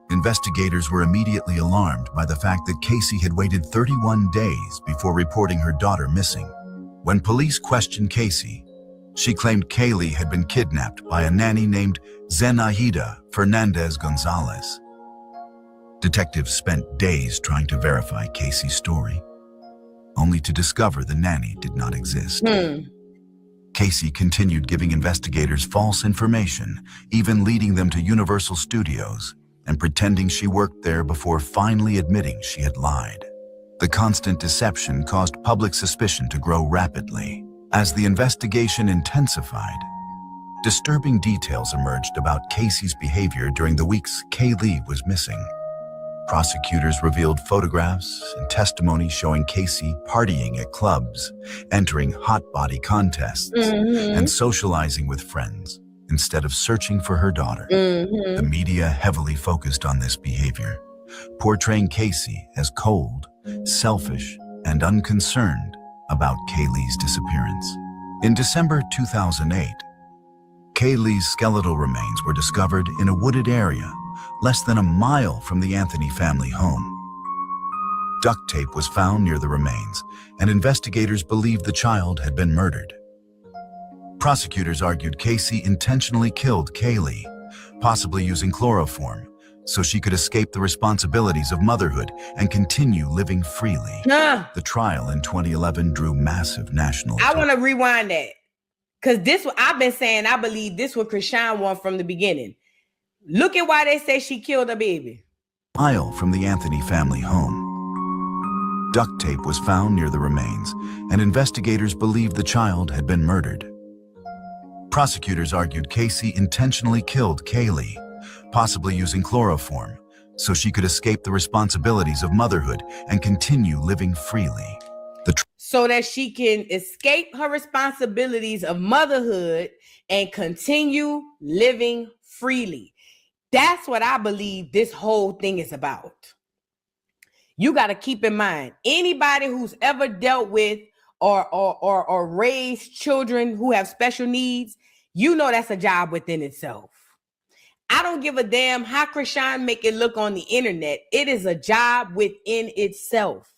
Investigators were immediately alarmed by the fact that Casey had waited 31 days before reporting her daughter missing. When police questioned Casey, she claimed Kaylee had been kidnapped by a nanny named Zenaida Fernandez Gonzalez. Detectives spent days trying to verify Casey's story, only to discover the nanny did not exist. Casey continued giving investigators false information, even leading them to Universal Studios and pretending she worked there before finally admitting she had lied. The constant deception caused public suspicion to grow rapidly. As the investigation intensified, disturbing details emerged about Casey's behavior during the weeks Kaylee was missing. Prosecutors revealed photographs and testimony showing Casey partying at clubs, entering hot body contests, and socializing with friends instead of searching for her daughter. The media heavily focused on this behavior, portraying Casey as cold, selfish, and unconcerned about Kaylee's disappearance. In December 2008, Kaylee's skeletal remains were discovered in a wooded area less than a mile from the Anthony family home. Duct tape was found near the remains, and investigators believed the child had been murdered. Prosecutors argued Casey intentionally killed Kaylee, possibly using chloroform, so she could escape the responsibilities of motherhood and continue living freely. The trial in 2011 drew massive national attention. I want to rewind that. Because this, I've been saying, I believe this was Krishan one from the beginning. Look at why they say she killed a baby. A mile from the Anthony family home. Duct tape was found near the remains, and investigators believed the child had been murdered. Prosecutors argued Casey intentionally killed Kaylee, possibly using chloroform, so she could escape the responsibilities of motherhood and continue living freely. So that she can escape her responsibilities of motherhood and continue living freely. That's what I believe this whole thing is about. You got to keep in mind, anybody who's ever dealt with or raised children who have special needs, you know that's a job within itself. I don't give a damn how Krishan make it look on the internet. It is a job within itself.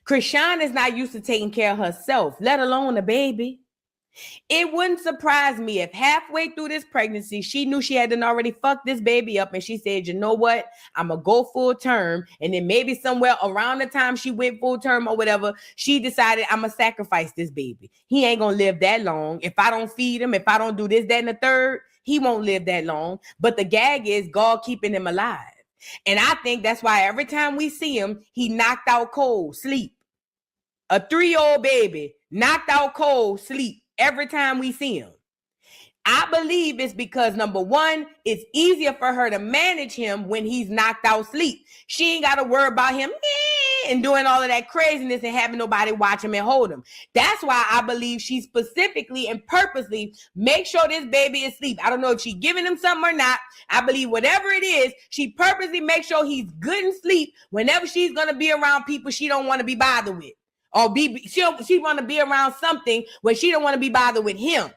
Krishan is not used to taking care of herself, let alone a baby. It wouldn't surprise me if halfway through this pregnancy, she knew she hadn't already fucked this baby up and she said, you know what? I'm going to go full term. And then maybe somewhere around the time she went full term or whatever, she decided I'm going to sacrifice this baby. He ain't going to live that long. If I don't feed him, if I don't do this, that, and the third, he won't live that long. But the gag is God keeping him alive. And I think that's why every time we see him, he knocked out cold, sleep. A 3-year-old baby knocked out cold, sleep. Every time we see him. I believe it's because, number one, it's easier for her to manage him when he's knocked out sleep. She ain't got to worry about him and doing all of that craziness and having nobody watch him and hold him. That's why I believe she specifically and purposely make sure this baby is asleep. I don't know if she's giving him something or not. I believe whatever it is, she purposely makes sure he's good in sleep whenever she's going to be around people she don't want to be bothered with. Or she want to be around something where she don't want to be bothered with him.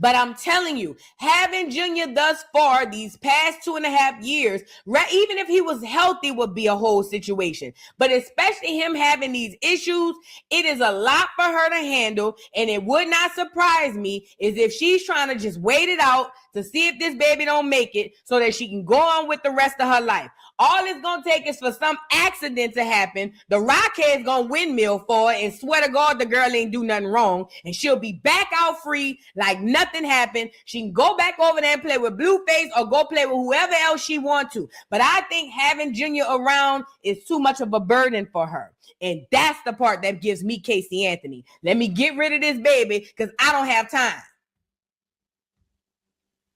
But I'm telling you, having Junior thus far, these past 2.5 years, even if he was healthy, would be a whole situation. But especially him having these issues, it is a lot for her to handle. And it would not surprise me is if she's trying to just wait it out to see if this baby don't make it so that she can go on with the rest of her life. All it's going to take is for some accident to happen. The Rockhead's going to windmill for her and swear to God the girl ain't do nothing wrong. And she'll be back out free like nothing happened. She can go back over there and play with Blueface or go play with whoever else she wants to. But I think having Junior around is too much of a burden for her. And that's the part that gives me Casey Anthony. Let me get rid of this baby because I don't have time.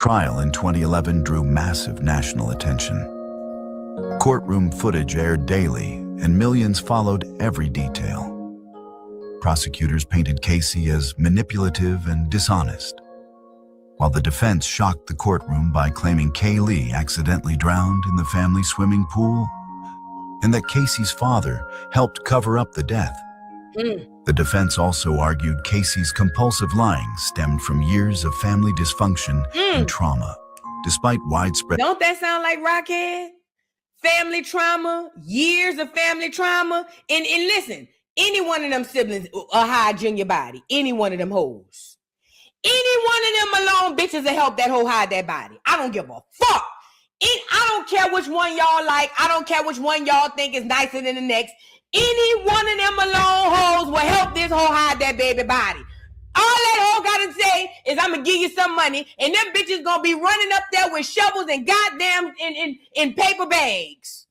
Trial in 2011 drew massive national attention. Courtroom footage aired daily, and millions followed every detail. Prosecutors painted Casey as manipulative and dishonest, while the defense shocked the courtroom by claiming Kaylee accidentally drowned in the family swimming pool, and that Casey's father helped cover up the death. The defense also argued Casey's compulsive lying stemmed from years of family dysfunction and trauma, despite widespread... Don't that sound like Rockhead? Family trauma, years of family trauma. And listen, any one of them siblings will hide Junior body. Any one of them hoes. Any one of them alone bitches will help that hoe hide that body. I don't give a fuck. I don't care which one y'all like. I don't care which one y'all think is nicer than the next. Any one of them alone hoes will help this hoe hide that baby body. All that hoe gotta say is I'm gonna give you some money, and them bitches gonna be running up there with shovels and goddamn in paper bags.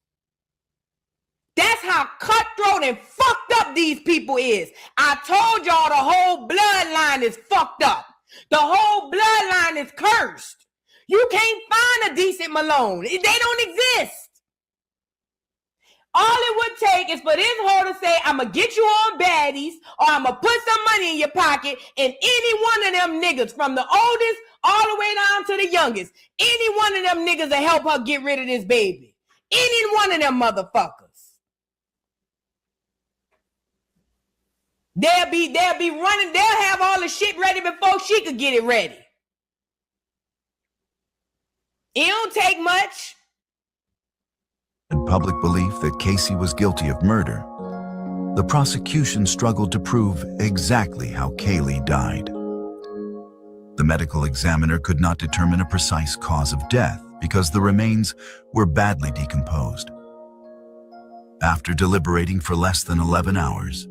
That's how cutthroat and fucked up these people is. I told y'all the whole bloodline is fucked up. The whole bloodline is cursed. You can't find a decent Malone. They don't exist. All it would take is for this hoe to say, I'm going to get you on baddies, or I'm going to put some money in your pocket, and any one of them niggas, from the oldest all the way down to the youngest, any one of them niggas will help her get rid of this baby. Any one of them motherfuckers. They'll be running, they'll have all the shit ready before she could get it ready. It don't take much. And public belief that Casey was guilty of murder, the prosecution struggled to prove exactly how Kaylee died. The medical examiner could not determine a precise cause of death because the remains were badly decomposed. After deliberating for less than 11 hours,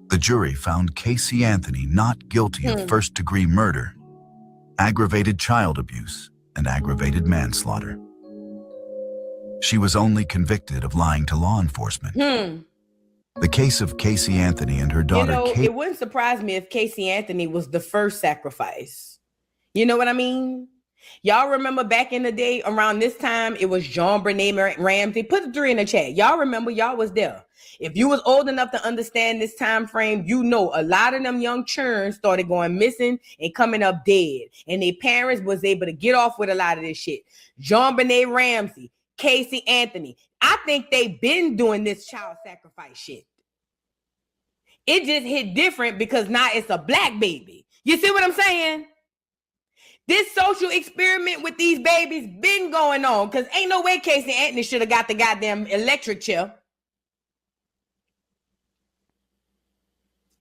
the jury found Casey Anthony not guilty of first-degree murder, aggravated child abuse, and aggravated manslaughter. She was only convicted of lying to law enforcement. The case of Casey Anthony and her daughter, it wouldn't surprise me if Casey Anthony was the first sacrifice. You know what I mean? Y'all remember back in the day around this time, it was JonBenét Ramsey. Put the 3 in the chat. Y'all remember, y'all was there. If you was old enough to understand this time frame, you know a lot of them young churns started going missing and coming up dead. And their parents was able to get off with a lot of this shit. JonBenét Ramsey, Casey Anthony. I think they've been doing this child sacrifice shit. It just hit different because now it's a black baby. You see what I'm saying? This social experiment with these babies been going on because ain't no way Casey Anthony should have got the goddamn electric chair.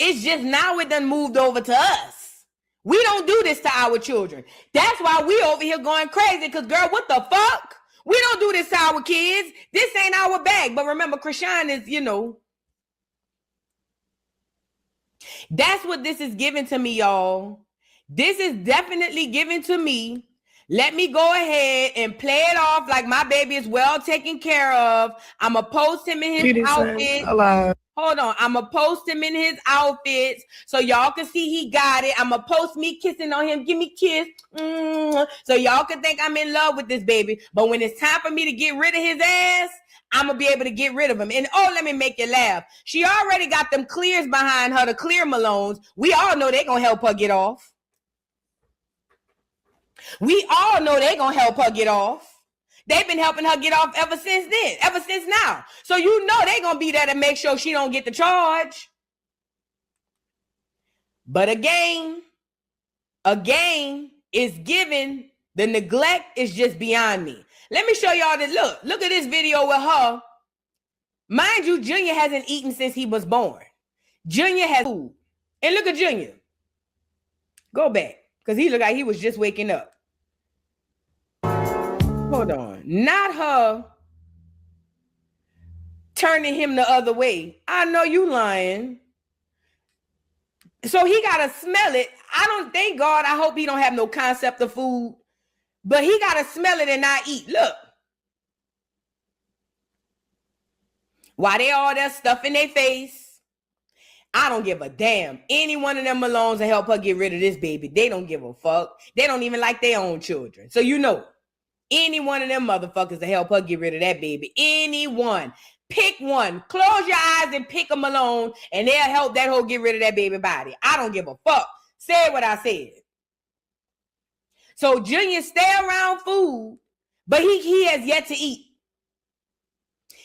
It's just now it done moved over to us. We don't do this to our children. That's why we over here going crazy. Because, girl, what the fuck? We don't do this to our kids. This ain't our bag. But remember, Krishan is, you know. That's what this is giving to me, y'all. This is definitely given to me. Let me go ahead and play it off like my baby is well taken care of. I'm going to post him in his outfit. Hold on. I'm going to post him in his outfits so y'all can see he got it. I'm going to post me kissing on him. Give me a kiss. So y'all can think I'm in love with this baby. But when it's time for me to get rid of his ass, I'm going to be able to get rid of him. And oh, let me make you laugh. She already got them clears behind her, the clear Malones. We all know they're going to help her get off. We all know they're going to help her get off. They've been helping her get off ever since then, ever since now. So you know they're going to be there to make sure she don't get the charge. But again, is given. The neglect is just beyond me. Let me show y'all this. Look at this video with her. Mind you, Junior hasn't eaten since he was born. Junior has food. And look at Junior. Go back. Because he looked like he was just waking up. Hold on. Not her turning him the other way. I know you lying. So he got to smell it. I don't thank God. I hope he don't have no concept of food. But he got to smell it and not eat. Look. While they all that stuff in their face, I don't give a damn. Any one of them Malones to help her get rid of this baby. They don't give a fuck. They don't even like their own children. So you know, any one of them motherfuckers to help her get rid of that baby. Anyone. Pick one. Close your eyes and pick a Malone and they'll help that hoe get rid of that baby body. I don't give a fuck. Say what I said. So Junior stay around food, but he has yet to eat.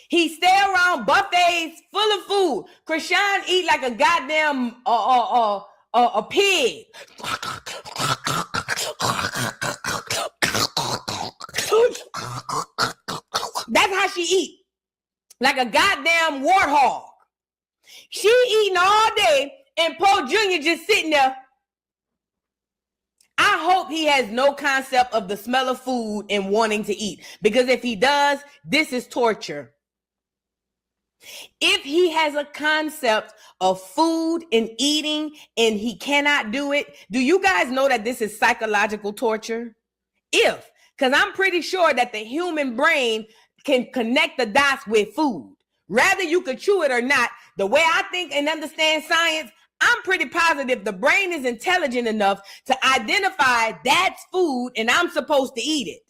He stay around buffets full of food. Krishan eat like a goddamn a pig. That's how she eat. Like a goddamn warthog. She eating all day and Paul Jr. just sitting there. I hope he has no concept of the smell of food and wanting to eat. Because if he does, this is torture. If he has a concept of food and eating and he cannot do it, do you guys know that this is psychological torture? Because I'm pretty sure that the human brain can connect the dots with food. Rather you could chew it or not, the way I think and understand science, I'm pretty positive the brain is intelligent enough to identify that's food and I'm supposed to eat it.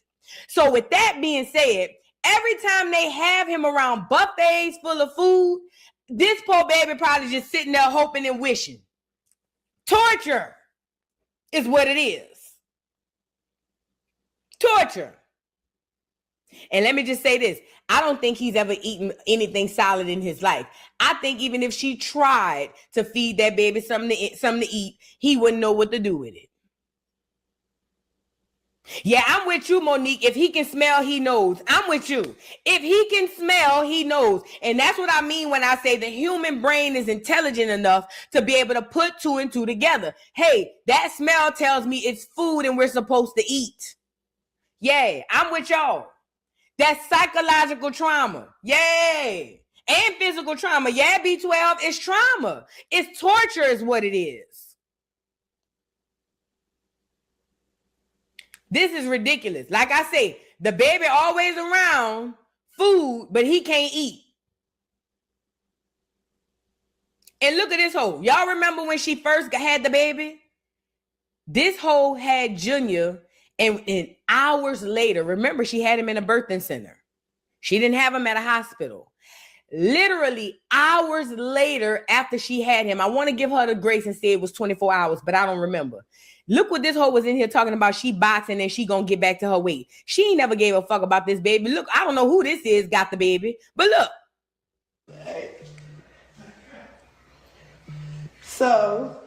So with that being said, every time they have him around buffets full of food, this poor baby probably just sitting there hoping and wishing. Torture is what it is. Torture. And let me just say this. I don't think he's ever eaten anything solid in his life. I think even if she tried to feed that baby something to eat, he wouldn't know what to do with it. Yeah, I'm with you, Monique. If he can smell, he knows. I'm with you. If he can smell, he knows. And that's what I mean when I say the human brain is intelligent enough to be able to put two and two together. Hey, that smell tells me it's food and we're supposed to eat. Yeah, I'm with y'all. That's psychological trauma. Yay. And physical trauma. Yeah, B12 is trauma. It's torture is what it is. This is ridiculous. Like I say, the baby always around food, but he can't eat. And look at this hoe. Y'all remember when she first had the baby? This hoe had Junior. And hours later, remember, she had him in a birthing center. She didn't have him at a hospital. Literally hours later after she had him, I want to give her the grace and say it was 24 hours, but I don't remember. Look what this hoe was in here talking about. She boxing and she gonna get back to her weight. She ain't never gave a fuck about this baby. Look, I don't know who this is got the baby, but look. So,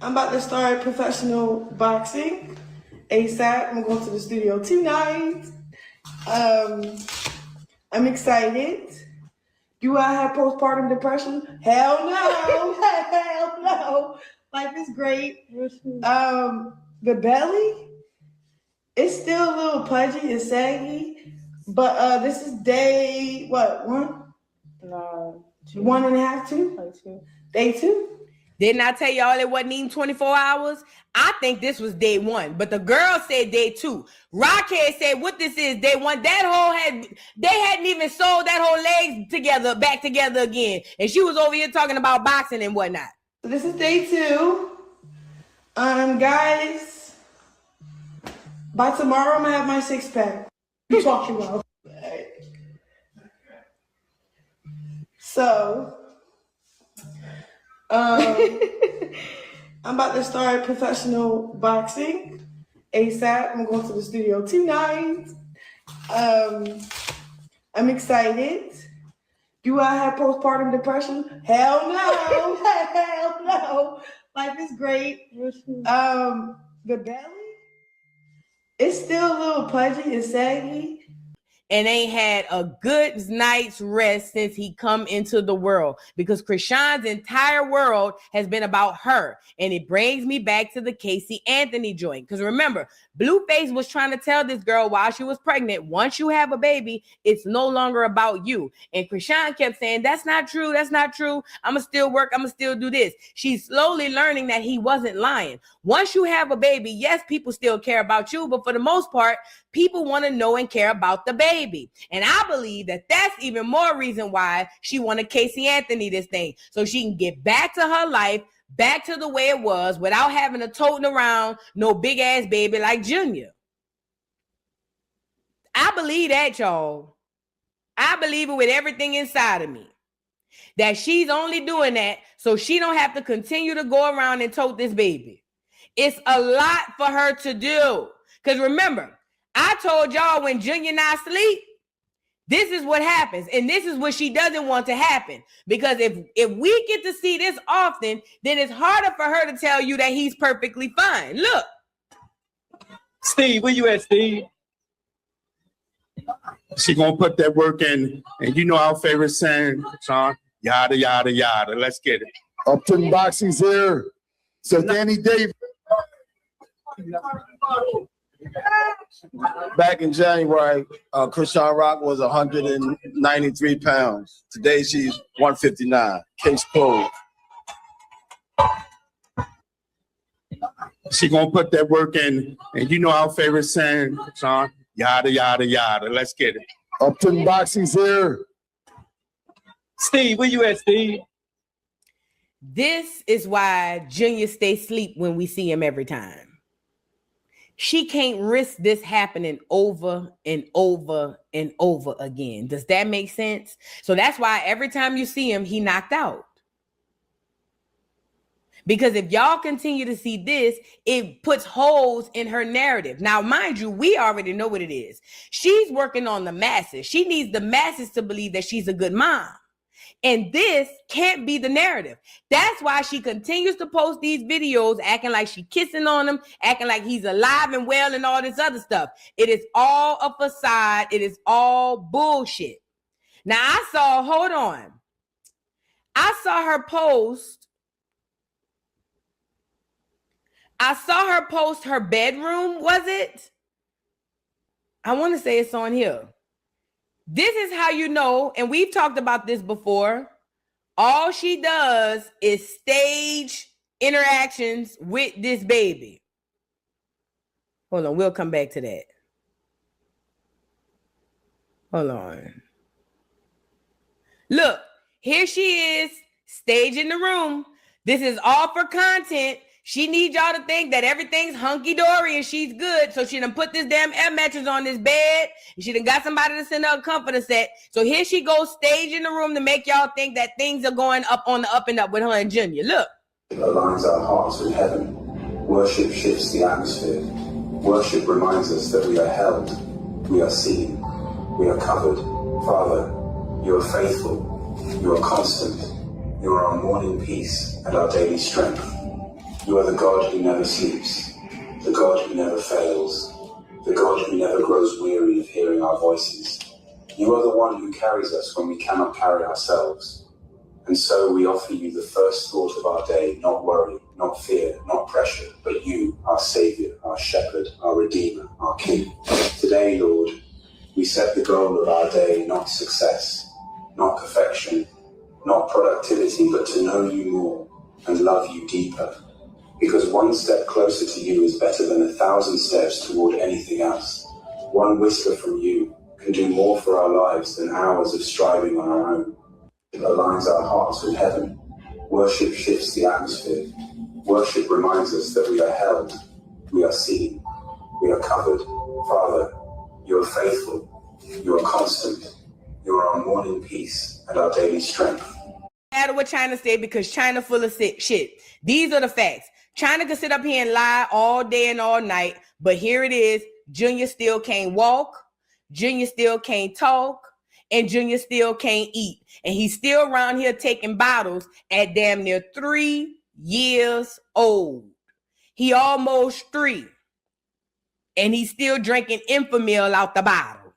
I'm about to start professional boxing ASAP. I'm going to the studio tonight. I'm excited. Do I have postpartum depression? Hell no. Hell no. Life is great. The belly, it's still a little pudgy and saggy, but this is day, what, 1? No. 1.5, 2? Day 2? Didn't I tell y'all it wasn't even 24 hours? I think this was day 1, but the girl said day 2. Rockhead said what this is day 1. They hadn't even sewed that whole leg back together again. And she was over here talking about boxing and whatnot. So this is day 2. Guys, by tomorrow I'm gonna have my 6-pack. You talking about? So, I'm about to start professional boxing ASAP. I'm going to the studio tonight. I'm excited. Do I have postpartum depression? Hell no. Hell no. Life is great. The belly, it's still a little pudgy and saggy. And ain't had a good night's rest since he come into the world, because Krishan's entire world has been about her. And it brings me back to the Casey Anthony joint. Because remember, Blueface was trying to tell this girl while she was pregnant, once you have a baby, it's no longer about you. And Krishan kept saying, that's not true. That's not true. I'm going to still work. I'm going to still do this. She's slowly learning that he wasn't lying. Once you have a baby, yes, people still care about you. But for the most part, people want to know and care about the baby. And I believe that that's even more reason why she wanted Casey Anthony this thing. So she can get back to her life, back to the way it was, without having to toting around no big ass baby like Junior. I believe that, y'all. I believe it with everything inside of me. That she's only doing that so she don't have to continue to go around and tote this baby. It's a lot for her to do. Because remember, I told y'all when Junior not sleep, this is what happens. And this is what she doesn't want to happen. Because if we get to see this often, then it's harder for her to tell you that he's perfectly fine. Look. Steve, where you at, Steve? She gonna put that work in, and you know our favorite saying, Sean, yada, yada, yada. Let's get it. Upton Boxing's here. So Danny Davis. Back in January, Krishan Rock was 193 pounds. Today she's 159. Case closed. She gonna put that work in, and you know our favorite saying, Sean, yada, yada, yada. Let's get it. Upton Boxing's here. Steve, where you at, Steve? This is why Junior stays asleep when we see him every time. She can't risk this happening over and over and over again. Does that make sense? So that's why every time you see him, he knocked out. Because if y'all continue to see this, it puts holes in her narrative. Now, mind you, we already know what it is. She's working on the masses. She needs the masses to believe that she's a good mom. And this can't be the narrative. That's why she continues to post these videos acting like she's kissing on him, acting like he's alive and well and all this other stuff. It is all a facade. It is all bullshit. Now, I saw her post her bedroom, was it? I want to say it's on here. This is how you know, and we've talked about this before, all she does is stage interactions with this baby. Hold on, we'll come back to that. Hold on. Look, here she is, staging the room. This is all for content. She needs y'all to think that everything's hunky-dory and she's good. So she done put this damn air mattress on this bed. And she done got somebody to send her a comforter set. So here she goes staging the room to make y'all think that things are going up on the up and up with her and Junior. Look. It aligns our hearts with heaven. Worship shifts the atmosphere. Worship reminds us that we are held. We are seen. We are covered. Father, you are faithful. You are constant. You are our morning peace and our daily strength. You are the God who never sleeps, the God who never fails, the God who never grows weary of hearing our voices. You are the one who carries us when we cannot carry ourselves. And so we offer you the first thought of our day, not worry, not fear, not pressure, but you, our Savior, our Shepherd, our Redeemer, our King. Today, Lord, we set the goal of our day, not success, not perfection, not productivity, but to know you more and love you deeper. Because one step closer to you is better than 1,000 steps toward anything else. One whisper from you can do more for our lives than hours of striving on our own. It aligns our hearts with heaven. Worship shifts the atmosphere. Worship reminds us that we are held, we are seen, we are covered. Father, you are faithful, you are constant, you are our morning peace and our daily strength. No matter what China said, because China full of shit. These are the facts. China can sit up here and lie all day and all night, but here it is. Junior still can't walk. Junior still can't talk. And Junior still can't eat. And he's still around here taking bottles at damn near 3 years old. He almost 3. And he's still drinking Enfamil out the bottle.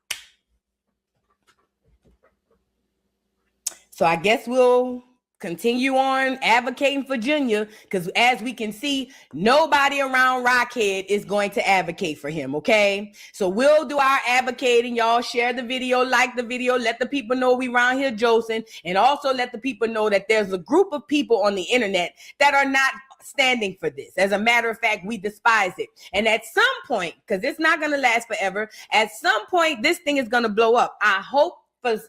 So I guess we'll continue on advocating for Junior, because as we can see, nobody around Rockhead is going to advocate for him, okay? So we'll do our advocating. Y'all share the video, like the video, let the people know we around here Josing, and also let the people know that there's a group of people on the internet that are not standing for this. As a matter of fact, we despise it. And at some point, because it's not going to last forever, at some point, this thing is going to blow up. I hope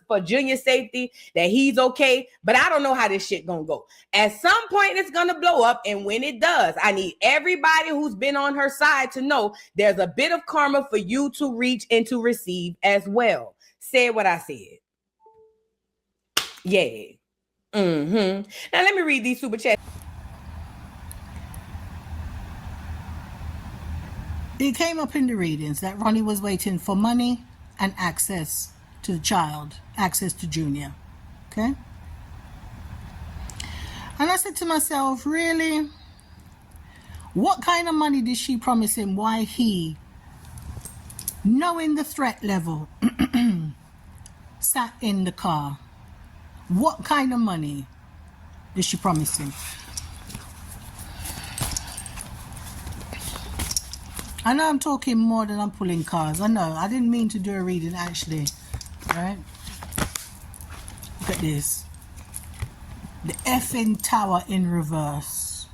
for Junior's safety that he's okay, but I don't know how this shit gonna go. At some point it's gonna blow up, and when it does, I need everybody who's been on her side to know there's a bit of karma for you to reach and to receive as well. Say what I said. Yeah. Now let me read these super chats. It came up in the readings that Ronnie was waiting for money and access to the child, access to Junior, okay? And I said to myself, really? What kind of money did she promise him? Why he, knowing the threat level, sat in the car? What kind of money did she promise him? I know I'm talking more than I'm pulling cars. I know. I didn't mean to do a reading, actually. Right? Look at this. The effing tower in reverse.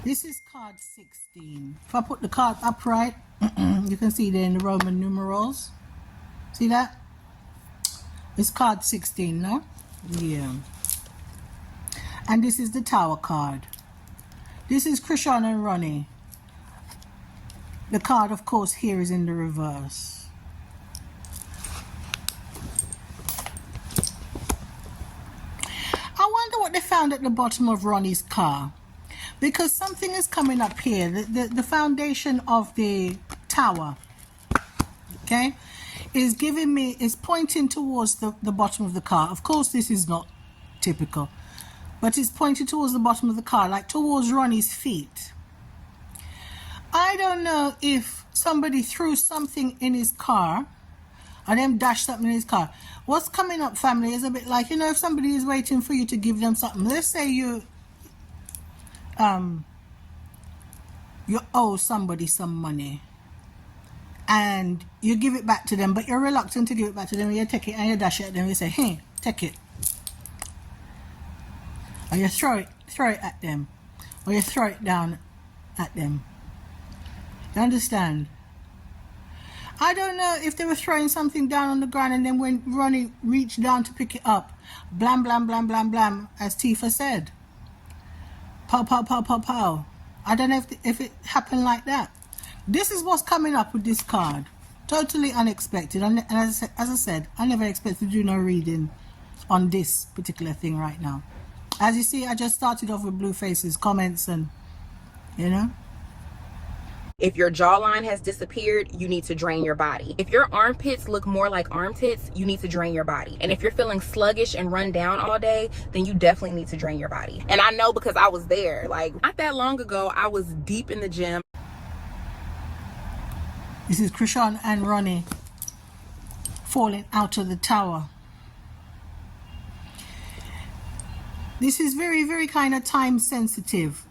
This is card 16. If I put the card upright, you can see there in the Roman numerals. See that? It's card 16, no? Yeah. And this is the tower card. This is Krishan and Ronnie. The card, of course, here is in the reverse. I wonder what they found at the bottom of Ronnie's car. Because something is coming up here. The foundation of the tower, okay, is giving me, is pointing towards the bottom of the car. Of course, this is not typical. But it's pointed towards the bottom of the car, like towards Ronnie's feet. I don't know if somebody threw something in his car, or them dashed something in his car. What's coming up, family, is a bit like, you know, if somebody is waiting for you to give them something. Let's say you owe somebody some money, and you give it back to them, but you're reluctant to give it back to them. You take it and you dash it at them. You say, hey, take it. Or you throw it at them, or you throw it down at them. You understand? I don't know if they were throwing something down on the ground, and then when Ronnie reached down to pick it up, blam, blam, blam, blam, blam, as Tifa said. Pow, pow, pow, pow, pow. I don't know if it happened like that. This is what's coming up with this card. Totally unexpected. And as I said, I never expected to do no reading on this particular thing right now. As you see, I just started off with Blueface's comments and, you know. If your jawline has disappeared, you need to drain your body. If your armpits look more like armpits, you need to drain your body. And if you're feeling sluggish and run down all day, then you definitely need to drain your body. And I know because I was there. Like, not that long ago, I was deep in the gym. This is Chrisean and Ronnie falling out of the tower. This is very, very kind of time sensitive.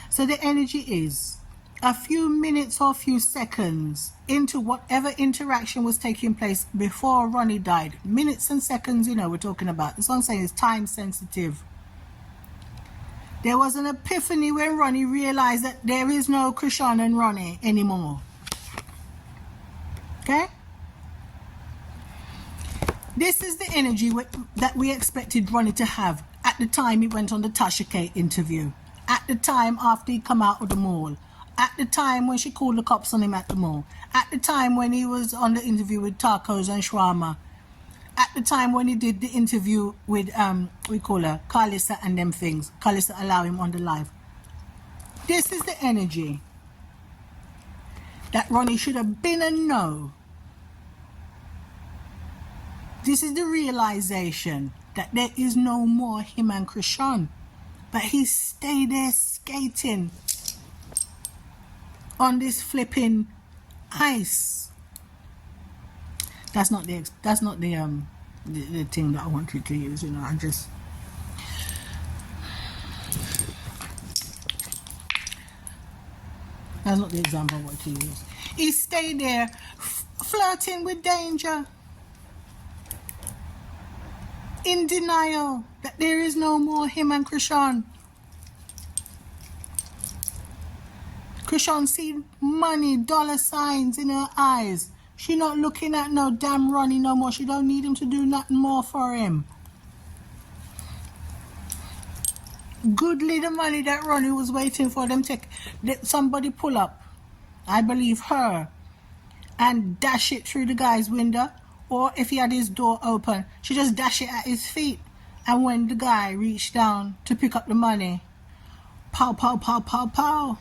So the energy is a few minutes or a few seconds into whatever interaction was taking place before Ronnie died. Minutes and seconds, you know, we're talking about. That's what I'm saying, is time sensitive. There was an epiphany when Ronnie realized that there is no Chrisean and Ronnie anymore. Okay? This is the energy that we expected Ronnie to have at the time he went on the Tasha K interview. At the time after he come out of the mall. At the time when she called the cops on him at the mall. At the time when he was on the interview with tacos and shawarma. At the time when he did the interview with, we call her, Carlissa and them things. Carlissa allow him on the live. This is the energy that Ronnie should have been a no. This is the realization that there is no more him and Chrisean. But he stayed there skating on this flipping ice. That's not the thing that I wanted to use, you know. I just that's not the example I want to use. He stayed there flirting with danger, in denial that there is no more him and Chrisean. Chrisean seen money, dollar signs in her eyes. She not looking at no damn Ronnie no more. She don't need him to do nothing more for him. Goodly the money that Ronnie was waiting for them take. Somebody pull up, I believe her, and dash it through the guy's window. Or if he had his door open, she just dash it at his feet. And when the guy reached down to pick up the money, pow, pow, pow, pow, pow.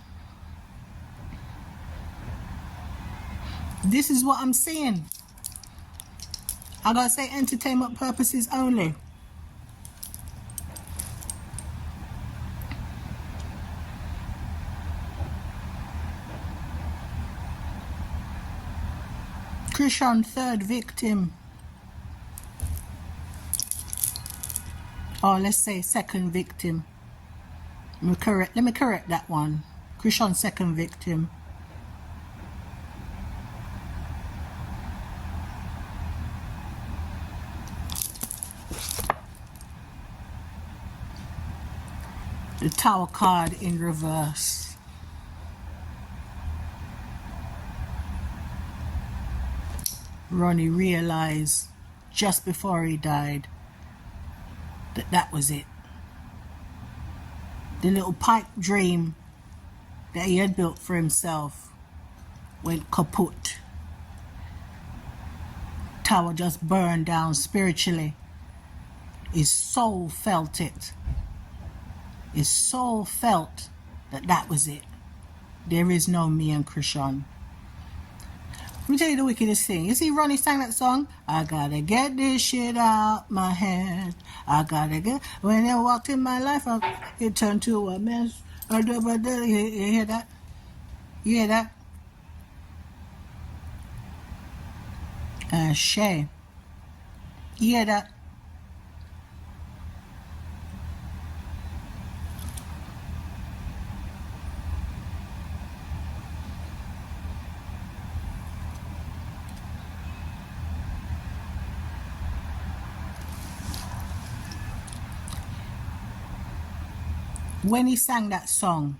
This is what I'm seeing. I gotta say entertainment purposes only. Chrisean, third victim. Or let's say second victim. Let me correct that one. Chrisean, second victim. The Tower card in reverse. Ronnie realized just before he died that that was it. The little pipe dream that he had built for himself went kaput. Tower just burned down spiritually. His soul felt it. His soul felt that that was it. There is no me and Chrisean. Let me tell you the wickedest thing. You see Ronnie sang that song? I gotta get this shit out my head. I gotta get... When I walked in my life, it turned to a mess. You hear that? You hear that? Shay. You hear that? When he sang that song,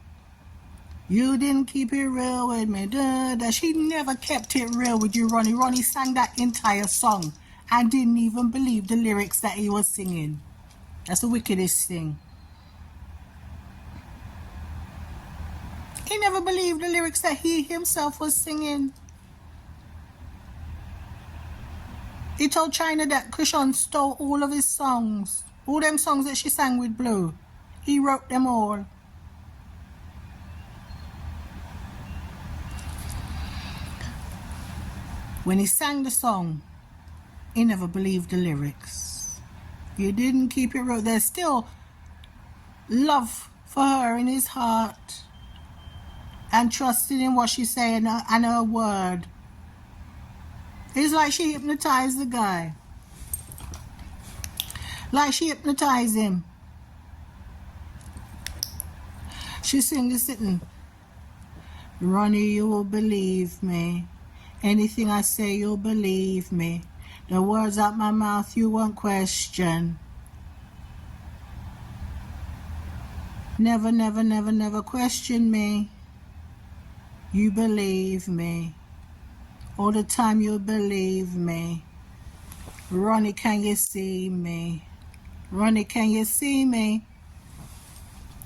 you didn't keep it real with me, that she never kept it real with you, Ronnie. Ronnie sang that entire song and didn't even believe the lyrics that he was singing. That's the wickedest thing. He never believed the lyrics that he himself was singing. He told China that Chrisean stole all of his songs. All them songs that she sang with Blue. He wrote them all. When he sang the song, he never believed the lyrics. He didn't keep it real. There's still love for her in his heart and trusting in what she's saying and her word. It's like she hypnotized the guy. Like she hypnotized him. She sing this sitting. Ronnie, you will believe me. Anything I say, you'll believe me. The words out my mouth, you won't question. Never, never, never, never question me. You believe me. All the time you'll believe me. Ronnie, can you see me? Ronnie, can you see me?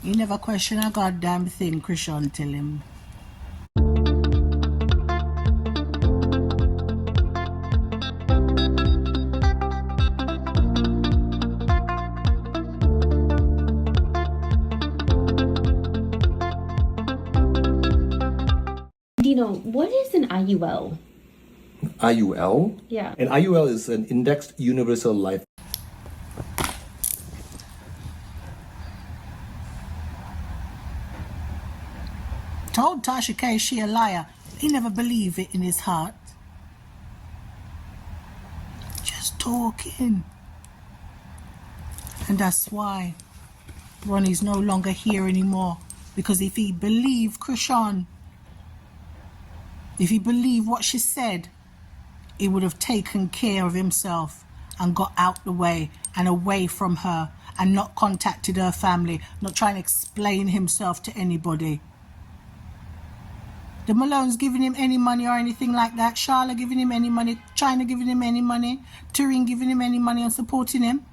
You never question a goddamn thing, Christian tell him. Dino, what is an IUL? IUL? Yeah. An IUL is an Indexed Universal Life. Told Tasha K she a liar. He never believed it in his heart. Just talking. And that's why Ronnie's no longer here anymore. Because if he believed Krishan, if he believed what she said, he would have taken care of himself and got out the way and away from her and not contacted her family, not trying to explain himself to anybody. The Malone's giving him any money or anything like that. Charlotte giving him any money. China giving him any money. Turing giving him any money and supporting him.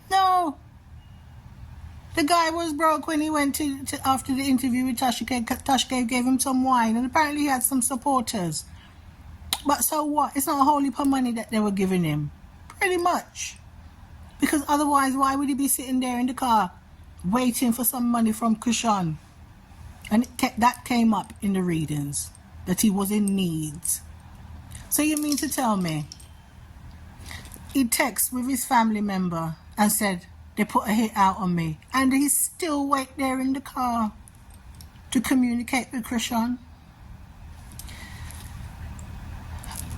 No. The guy was broke when he went to after the interview with Tasha K. Tasha K gave him some wine and apparently he had some supporters. But so what? It's not a whole heap of money that they were giving him. Pretty much. Because otherwise, why would he be sitting there in the car waiting for some money from Krishan? And that came up in the readings, that he was in need. So you mean to tell me, he texted with his family member and said, they put a hit out on me, and he still wait there in the car to communicate with Krishan?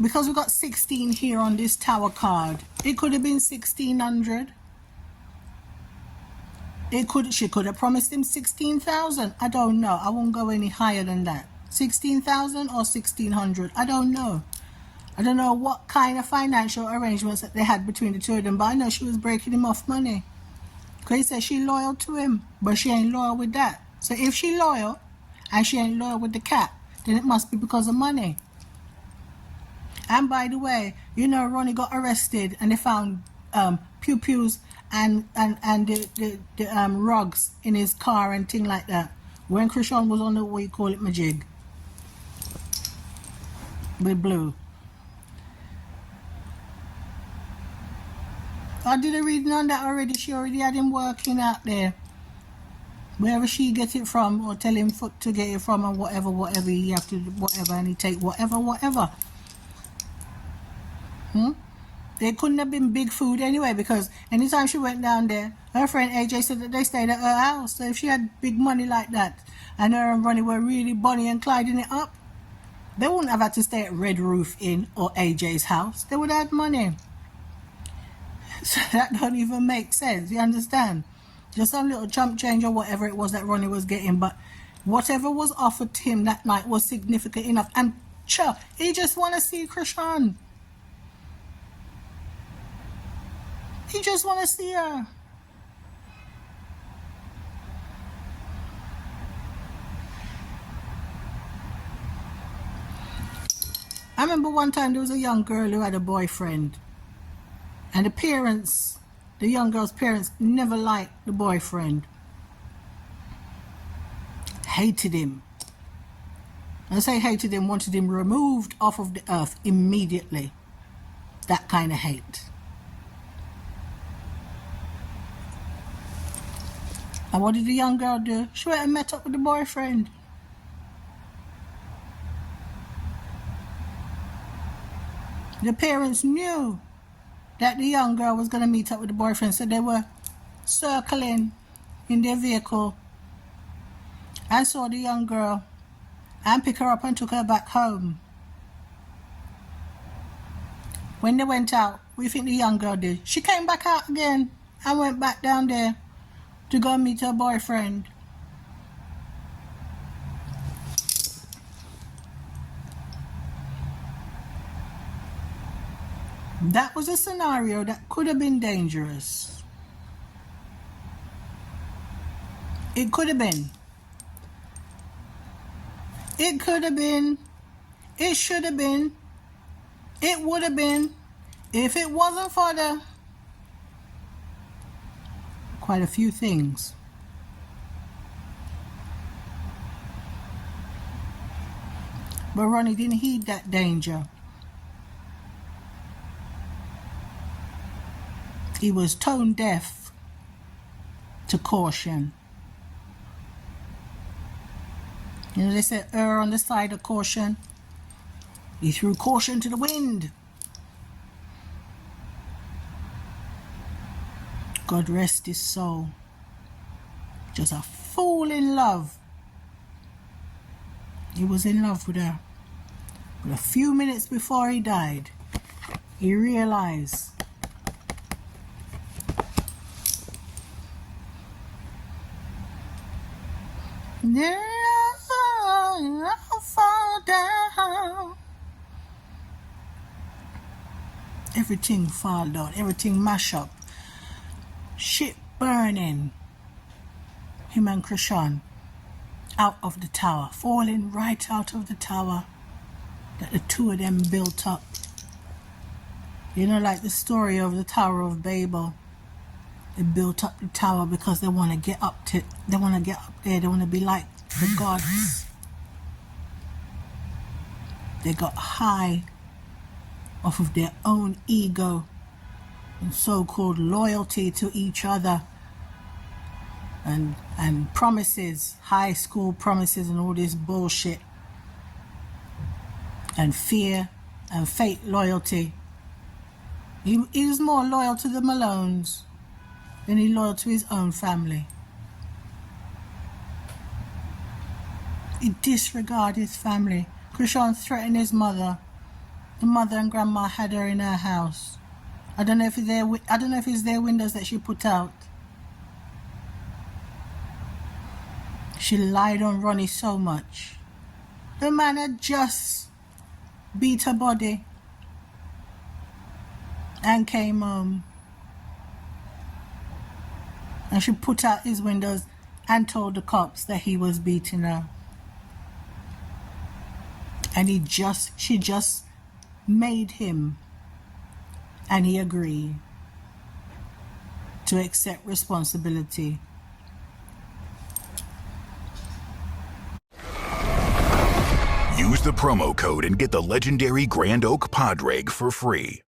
Because we got 16 here on this tower card, it could have been 1,600. She could have promised him 16,000. I don't know. I won't go any higher than that. 16,000 or 1,600. I don't know. I don't know what kind of financial arrangements that they had between the two of them, but I know she was breaking him off money. Because he said she loyal to him, but she ain't loyal with that. So if she loyal and she ain't loyal with the cat, then it must be because of money. And by the way, you know, Ronnie got arrested and they found pew-pews and the rugs in his car and thing like that. When Krishan was on the, what you call it, majig. With blue. I did a reading on that already. She already had him working out there. Wherever she get it from, or tell him to get it from, or whatever he have to, whatever, and he take whatever. It couldn't have been big food anyway, because anytime she went down there, her friend AJ said that they stayed at her house. So if she had big money like that, and her and Ronnie were really Bonnie and Clyding it up, they wouldn't have had to stay at Red Roof Inn or AJ's house. They would have had money. So that don't even make sense, you understand? Just some little chump change or whatever it was that Ronnie was getting, but whatever was offered to him that night was significant enough. And sure, he just want to see Krishan. He just want to see her. I remember one time there was a young girl who had a boyfriend. And the parents, the young girl's parents, never liked the boyfriend. Hated him. And I say hated him, wanted him removed off of the earth immediately. That kind of hate. And what did the young girl do? She went and met up with the boyfriend. The parents knew that the young girl was going to meet up with the boyfriend, so they were circling in their vehicle and saw the young girl and picked her up and took her back home. When they went out, we think the young girl did. She came back out again and went back down there to go meet her boyfriend. That was a scenario that could have been dangerous. It could have been. It could have been. It should have been. It would have been. If it wasn't for the quite a few things. But Ronnie didn't heed that danger. He was tone deaf to caution. You know, they said err on the side of caution. He threw caution to the wind. God rest his soul. Just a fool in love. He was in love with her. But a few minutes before he died, he realized I'll fall down. Everything fall down, everything mash up. Shit burning. Him and Krishan out of the tower, falling right out of the tower that the two of them built up. You know, like the story of the Tower of Babel. They built up the tower because they want to get up there, they want to be like the gods. They got high off of their own ego and so-called loyalty to each other and promises, high school promises and all this bullshit, and fear and fake loyalty. He was more loyal to the Malones than he loyal to his own family. He disregarded his family. Krishan threatened his mother. The mother and grandma had her in her house. I don't know if it's their windows that she put out. She lied on Ronnie so much. The man had just beat her body and came home. And she put out his windows and told the cops that he was beating her. And she just made him, and he agreed to accept responsibility. Use the promo code and get the legendary Grand Oak Podreg for free.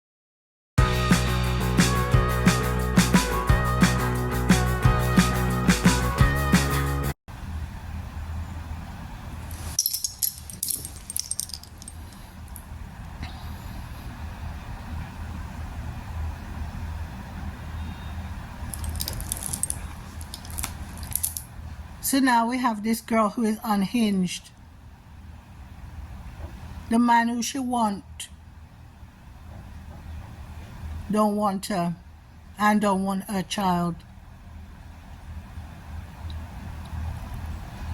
So now we have this girl who is unhinged. The man who she don't want her and don't want her child.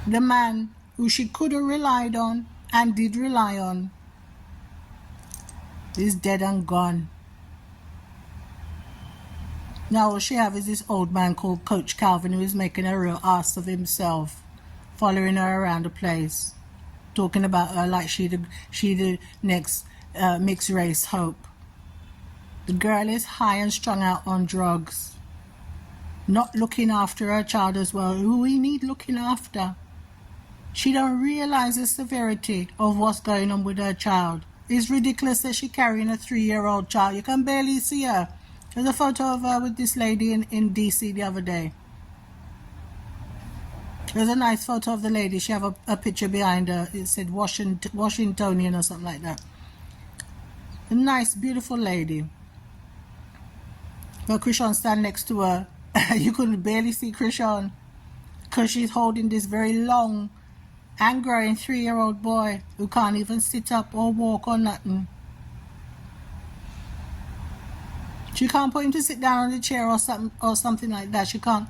The man who she could have relied on and did rely on is dead and gone. Now all she have is this old man called Coach Calvin, who is making a real ass of himself, following her around the place, talking about her like she the next mixed race hope. The girl is high and strung out on drugs, not looking after her child as well, who we need looking after. She don't realize the severity of what's going on with her child. It's ridiculous that she's carrying a 3-year-old child. You can barely see her. There's a photo of her with this lady in DC the other day. There's a nice photo of the lady. She have a picture behind her. It said Washingtonian or something like that. A nice, beautiful lady. But Krishan stand next to her. You couldn't barely see Krishan because she's holding this very long and growing 3-year-old boy who can't even sit up or walk or nothing. She can't put him to sit down on the chair or something like that. She can't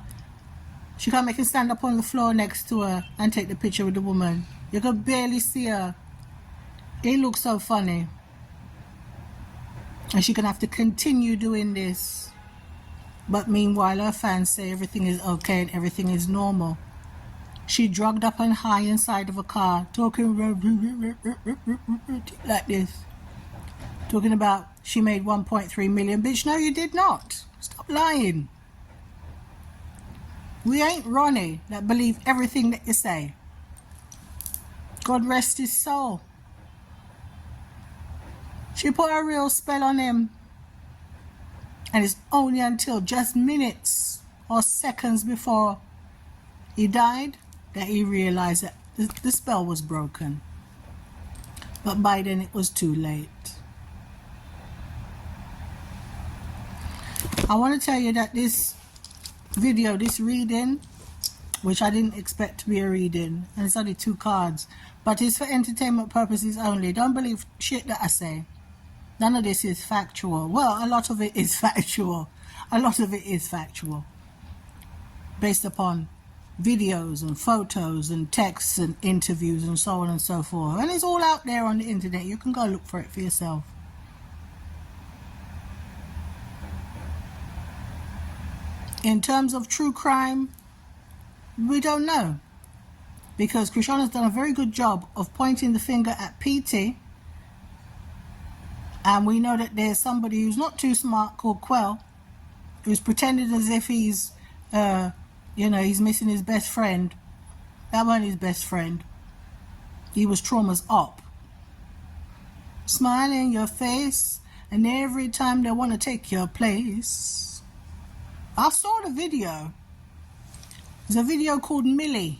make him stand up on the floor next to her and take the picture with the woman. You could barely see her. It looks so funny. And she's gonna have to continue doing this. But meanwhile, her fans say everything is okay and everything is normal. She drugged up and high inside of a car, talking like this. Talking about she made 1.3 million. Bitch, no, you did not. Stop lying. We ain't Ronnie that believe everything that you say. God rest his soul. She put a real spell on him. And it's only until just minutes or seconds before he died that he realized that the spell was broken. But by then it was too late. I want to tell you that this video, this reading, which I didn't expect to be a reading, and it's only 2 cards, but it's for entertainment purposes only. Don't believe shit that I say. None of this is factual. Well, a lot of it is factual. A lot of it is factual. Based upon videos and photos and texts and interviews and so on and so forth. And it's all out there on the internet. You can go look for it for yourself. In terms of true crime, we don't know. Because Krishan has done a very good job of pointing the finger at PT. And we know that there's somebody who's not too smart called Quell, who's pretended as if he's, he's missing his best friend. That wasn't his best friend. He was Trauma's op. Smiling in your face, and every time they want to take your place. I saw the video. There's a video called Millie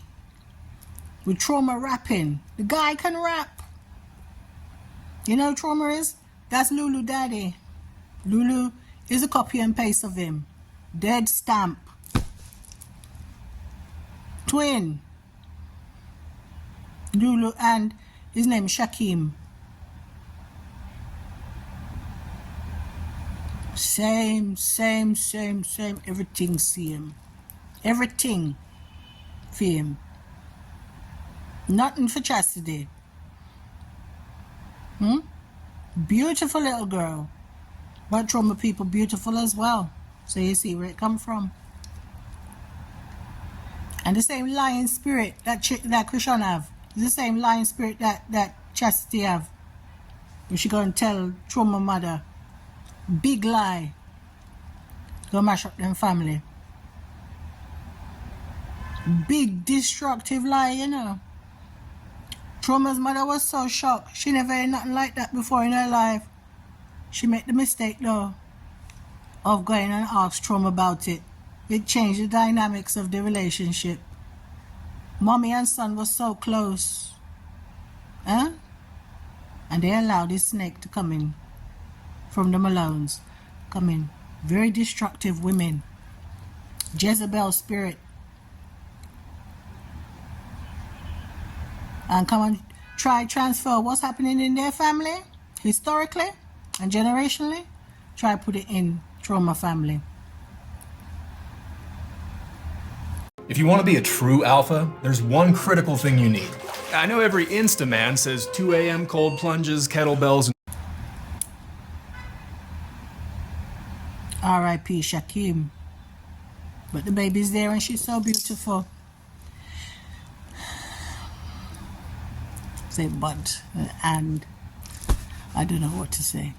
with Trauma rapping. The guy can rap. You know who Trauma is? That's Lulu Daddy. Lulu is a copy and paste of him. Dead stamp. Twin. Lulu, and his name is Shakim. Same. Everything same. Everything for him. Nothing for Chastity. Beautiful little girl. But Trauma people beautiful as well. So you see where it come from. And the same lion spirit that Krishan have. The same lion spirit that Chastity have. When she go and tell Trauma mother, big lie. Go mash up them family. Big destructive lie, you know. Trauma's mother was so shocked. She never had nothing like that before in her life. She made the mistake though of going and ask Trauma about it. It changed the dynamics of the relationship. Mommy and son was so close. And they allowed this snake to come in from the Malones. Come in. Very destructive women. Jezebel spirit. And come and try transfer what's happening in their family, historically and generationally. Try put it in Trauma family. If you want to be a true alpha, there's one critical thing you need. I know every Insta man says 2 a.m. cold plunges, kettlebells, and R.I.P. Shakim. But the baby's there and she's so beautiful. Say but, and I don't know what to say.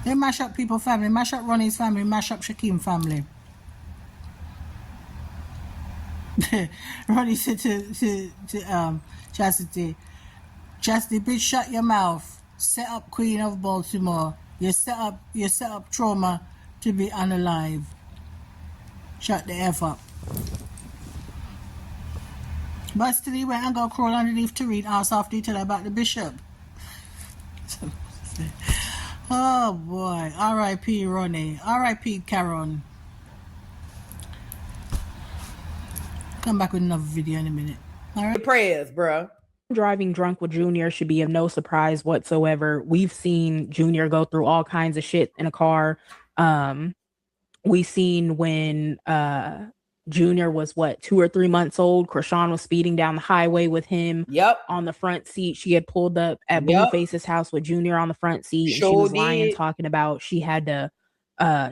They mash up people's family, mash up Ronnie's family, mash up Shakim's family. Ronnie said to Chastity, bitch, shut your mouth. Set up Queen of Baltimore. You set up Trauma to be unalive. Shut the F up. But still, he went and go crawl underneath to read all soft detail about the bishop. Oh boy. R.I.P. Ronnie. R.I.P. Karen. Come back with another video in a minute. All right. Prayers, bro. Driving drunk with Junior should be of no surprise whatsoever. We've seen Junior go through all kinds of shit in a car. We seen when Junior was 2 or 3 months old. Krishan was speeding down the highway with him. Yep. On the front seat. She had pulled up at Blueface's house with Junior on the front seat. And she was lying, talking about she had to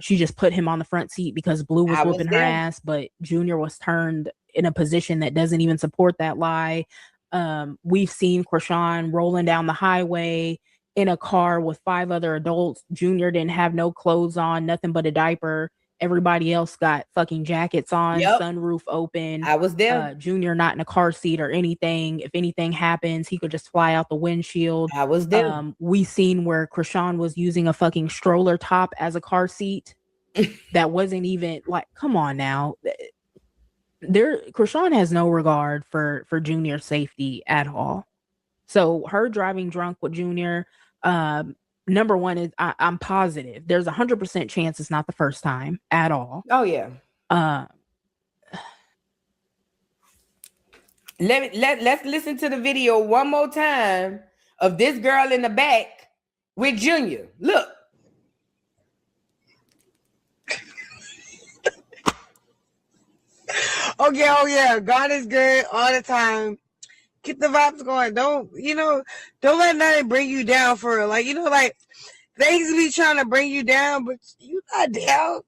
she just put him on the front seat because Blue was whooping her ass, but Junior was turned in a position that doesn't even support that lie. We've seen Krishan rolling down the highway in a car with 5 other adults. Junior didn't have no clothes on, nothing but a diaper. Everybody else got fucking jackets on, sunroof open. I was there. Junior not in a car seat or anything. If anything happens, he could just fly out the windshield. I was there. We seen where Krishan was using a fucking stroller top as a car seat. That wasn't even like, come on now. Krishan has no regard for Junior's safety at all. So her driving drunk with Junior, number one is I'm positive there's 100% chance it's not the first time at all. Oh yeah. Let's listen to the video one more time of this girl in the back with Junior. Look. Okay, oh yeah, God is good all the time. Keep the vibes going. Don't let nothing bring you down for real. Like, like things be trying to bring you down, but you not down.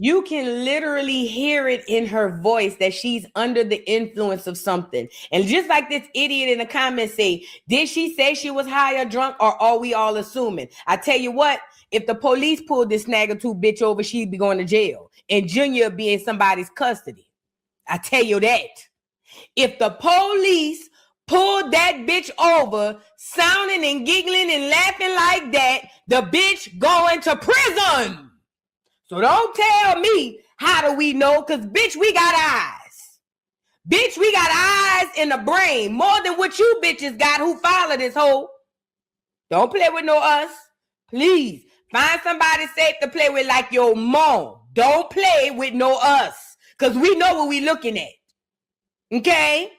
You can literally hear it in her voice that she's under the influence of something. And just like this idiot in the comments say, did she say she was high or drunk, or are we all assuming? I tell you what, if the police pulled this Snaggletooth bitch over, she'd be going to jail. And Junior be in somebody's custody. I tell you that. If the police pulled that bitch over, sounding and giggling and laughing like that, the bitch going to prison. So don't tell me, how do we know? Because, bitch, we got eyes. Bitch, we got eyes in the brain. More than what you bitches got who follow this hoe. Don't play with no us. Please, find somebody safe to play with like your mom. Don't play with no us. Because we know what we looking at. Okay?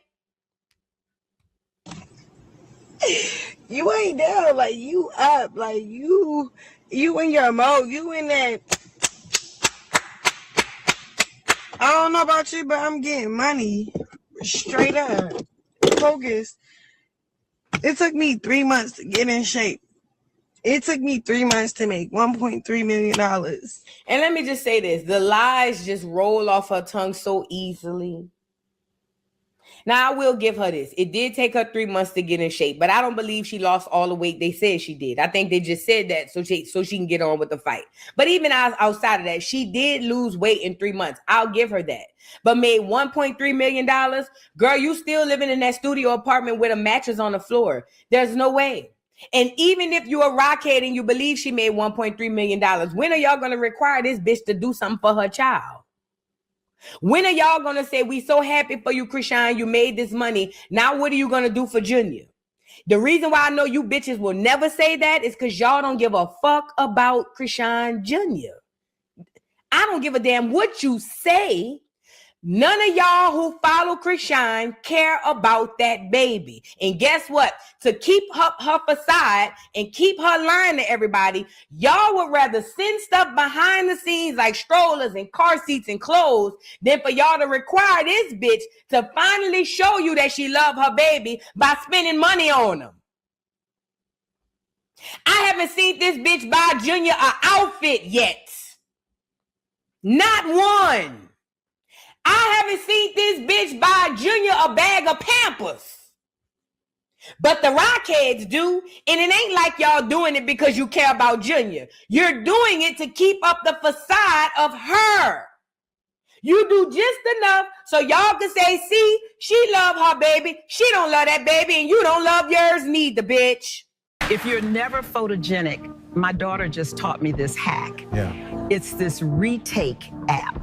You ain't down, like you up, like you in your mode, you in that. I don't know about you, but I'm getting money straight up. Focus. It took me 3 months to get in shape. It took me 3 months to make $1.3 million. And let me just say this. The lies just roll off her tongue so easily. Now, I will give her this. It did take her 3 months to get in shape, but I don't believe she lost all the weight they said she did. I think they just said that so she can get on with the fight. But even outside of that, she did lose weight in 3 months. I'll give her that. But made $1.3 million? Girl, you still living in that studio apartment with a mattress on the floor. There's no way. And even if you're a rockhead and you believe she made $1.3 million, when are y'all going to require this bitch to do something for her child? When are y'all going to say, we so happy for you, Krishan, you made this money. Now what are you going to do for Junior? The reason why I know you bitches will never say that is because y'all don't give a fuck about Krishan Jr. I don't give a damn what you say. None of y'all who follow Krishan care about that baby. And guess what? To keep her facade and keep her lying to everybody, y'all would rather send stuff behind the scenes like strollers and car seats and clothes than for y'all to require this bitch to finally show you that she love her baby by spending money on him. I haven't seen this bitch buy Junior an outfit yet. Not one. I haven't seen this bitch buy Junior a bag of Pampers. But the Rockheads do, and it ain't like y'all doing it because you care about Junior. You're doing it to keep up the facade of her. You do just enough so y'all can say, see, she love her baby. She don't love that baby, and you don't love yours neither, bitch. If you're never photogenic, my daughter just taught me this hack. Yeah. It's this Retake app.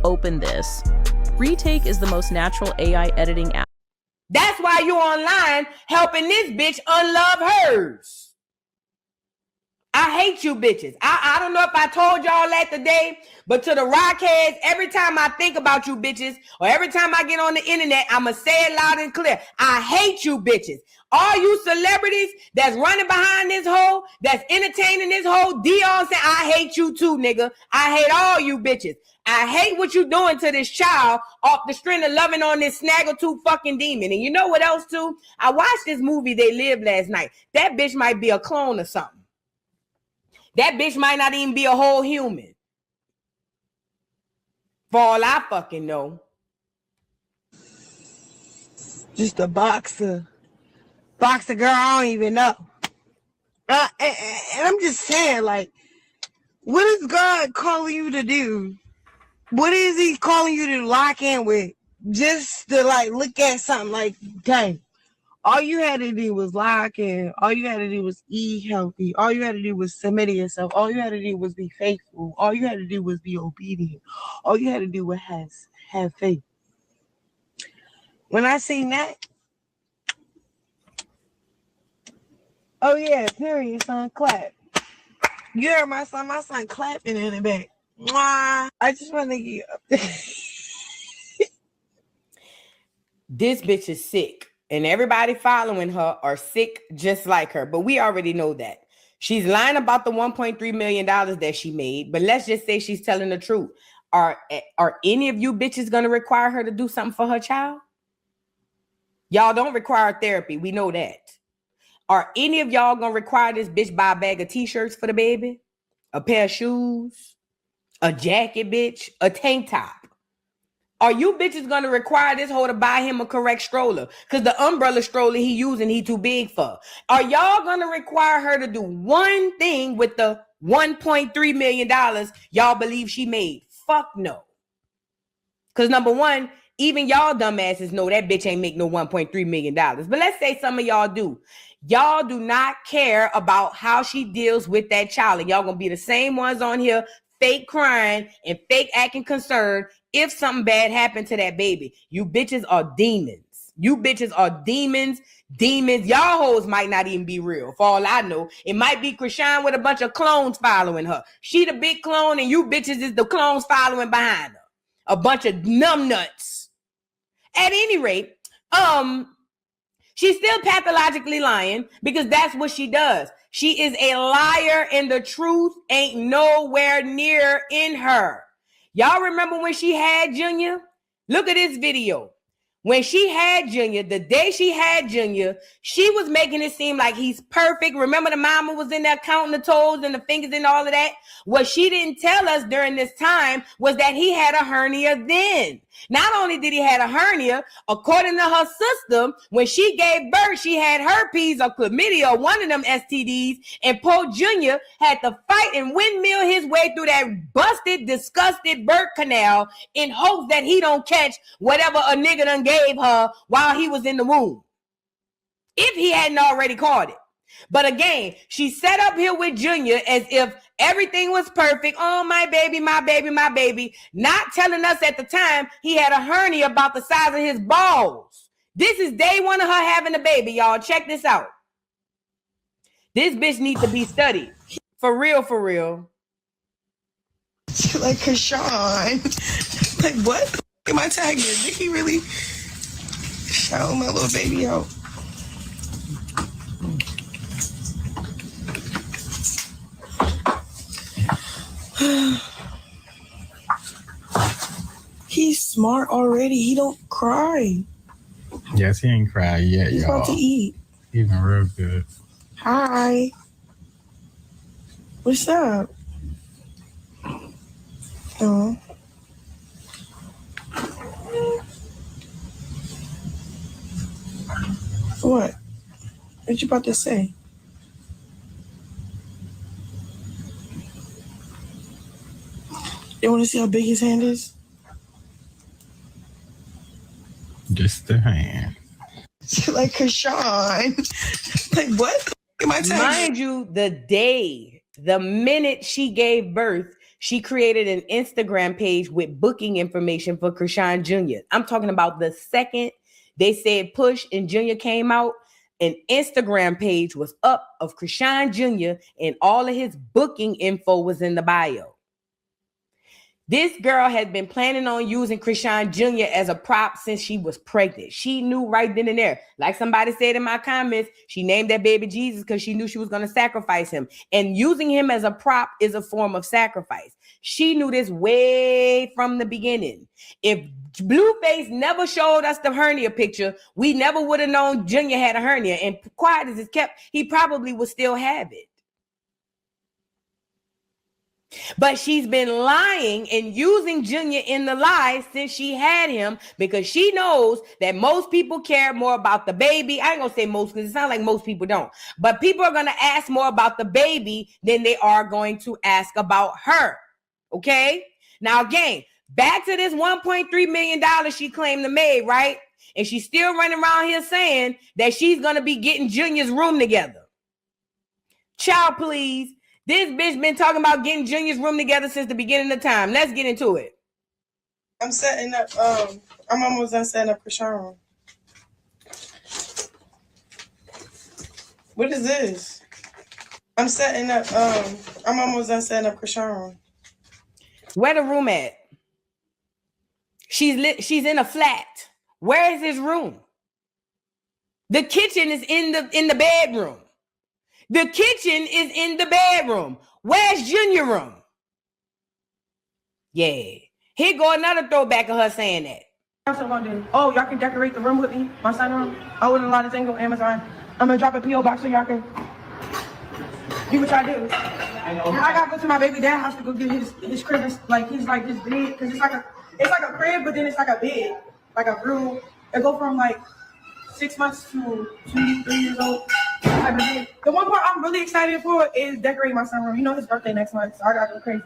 Open this. Retake is the most natural AI editing app. That's why you online helping this bitch unlove hers. I hate you bitches. I don't know if I told y'all that today, but to the rockheads, every time I think about you bitches, or every time I get on the internet, I'ma say it loud and clear. I hate you bitches. All you celebrities that's running behind this hoe, that's entertaining this hoe, Dion said, I hate you too, nigga. I hate all you bitches. I hate what you doing to this child off the string of loving on this snaggletooth fucking demon. And you know what else too? I watched this movie, They Live, last night. That bitch might be a clone or something. That bitch might not even be a whole human. For all I fucking know. Just a boxer. Boxer girl, I don't even know. And I'm just saying, like, what is God calling you to do? What is he calling you to lock in with? Just to, like, look at something like, dang. All you had to do was lock in. All you had to do was eat healthy. All you had to do was submit to yourself. All you had to do was be faithful. All you had to do was be obedient. All you had to do was have faith. When I seen that, oh yeah, period, son, clap. You heard my son clapping in the back. Mwah. I just want to get you up there. This bitch is sick. And everybody following her are sick just like her. But we already know that. She's lying about the $1.3 million that she made. But let's just say she's telling the truth. Are any of you bitches going to require her to do something for her child? Y'all don't require therapy. We know that. Are any of y'all going to require this bitch buy a bag of t-shirts for the baby? A pair of shoes? A jacket, bitch? A tank top? Are you bitches going to require this hoe to buy him a correct stroller? Because the umbrella stroller he using, he too big for. Are y'all going to require her to do one thing with the $1.3 million y'all believe she made? Fuck no. Because number one, even y'all dumbasses know that bitch ain't make no $1.3 million. But let's say some of y'all do. Y'all do not care about how she deals with that child. And y'all going to be the same ones on here fake crying and fake acting concerned if something bad happened to that baby. You bitches are demons. You bitches are demons. Y'all hoes might not even be real. For all I know, it might be Krishan with a bunch of clones following her. She the big clone and you bitches is the clones following behind her. A bunch of numbnuts. At any rate, she's still pathologically lying because that's what she does. She is a liar and the truth ain't nowhere near in her. Y'all remember when she had Junior? Look at this video. When she had Junior, the day she had Junior, she was making it seem like he's perfect. Remember the mama was in there counting the toes and the fingers and all of that? What she didn't tell us during this time was that he had a hernia then. Not only did he have a hernia, according to her system, when she gave birth, she had herpes or chlamydia or one of them STDs, and Poe Jr. had to fight and windmill his way through that busted, disgusted birth canal in hopes that he don't catch whatever a nigga done gave her while he was in the womb. If he hadn't already caught it. But again, she sat up here with Junior as if everything was perfect. Oh, my baby, my baby, my baby. Not telling us at the time he had a hernia about the size of his balls. This is day one of her having a baby, y'all. Check this out. This bitch needs to be studied. For real, for real. Like Krishan. Like, what am I tagging? Did he really shout my little baby out? He's smart already. He don't cry. Yes, he ain't cry yet, He's y'all. about to eat. Even real good. Hi. What's up? Oh. What? What you about to say? You want to see how big his hand is? Just the hand. Like Krishan. Like, what am I telling Mind you, the minute she gave birth, she created an Instagram page with booking information for Krishan Jr. I'm talking about the second they said Push and Junior came out, an Instagram page was up of Krishan Jr. and all of his booking info was in the bio. This girl had been planning on using Krishan Jr. as a prop since she was pregnant. She knew right then and there. Like somebody said in my comments, she named that baby Jesus because she knew she was going to sacrifice him. And using him as a prop is a form of sacrifice. She knew this way from the beginning. If Blueface never showed us the hernia picture, we never would have known Junior had a hernia. And quiet as it's kept, he probably would still have it. But she's been lying and using Junior in the lie since she had him because she knows that most people care more about the baby. I ain't gonna say most because it sounds like most people don't. But people are gonna ask more about the baby than they are going to ask about her. Okay? Now again, back to this $1.3 million she claimed to made, right? And she's still running around here saying that she's gonna be getting Junior's room together. Child, please. This bitch been talking about getting Junior's room together since the beginning of time. Let's get into it. I'm setting up, I'm almost done setting up Krishan room. What is this? I'm setting up, I'm almost done setting up Krishan room. Where the room at? She's in a flat. Where is his room? The kitchen is in the bedroom. The kitchen is in the bedroom. Where's Junior room? Yeah. Here go another throwback of her saying that. Oh, y'all can decorate the room with me, my son room. I ordered a lot of things on Amazon. I'm gonna drop a P.O. box so y'all can do what y'all do. I gotta go to my baby dad's house to go get his crib, like his bed, because it's like a crib, but then it's like a bed, like a room. It go from like 6 months to 2, 3 years old. The one part I'm really excited for is decorating my son's room. You know his birthday next month, so I gotta go crazy.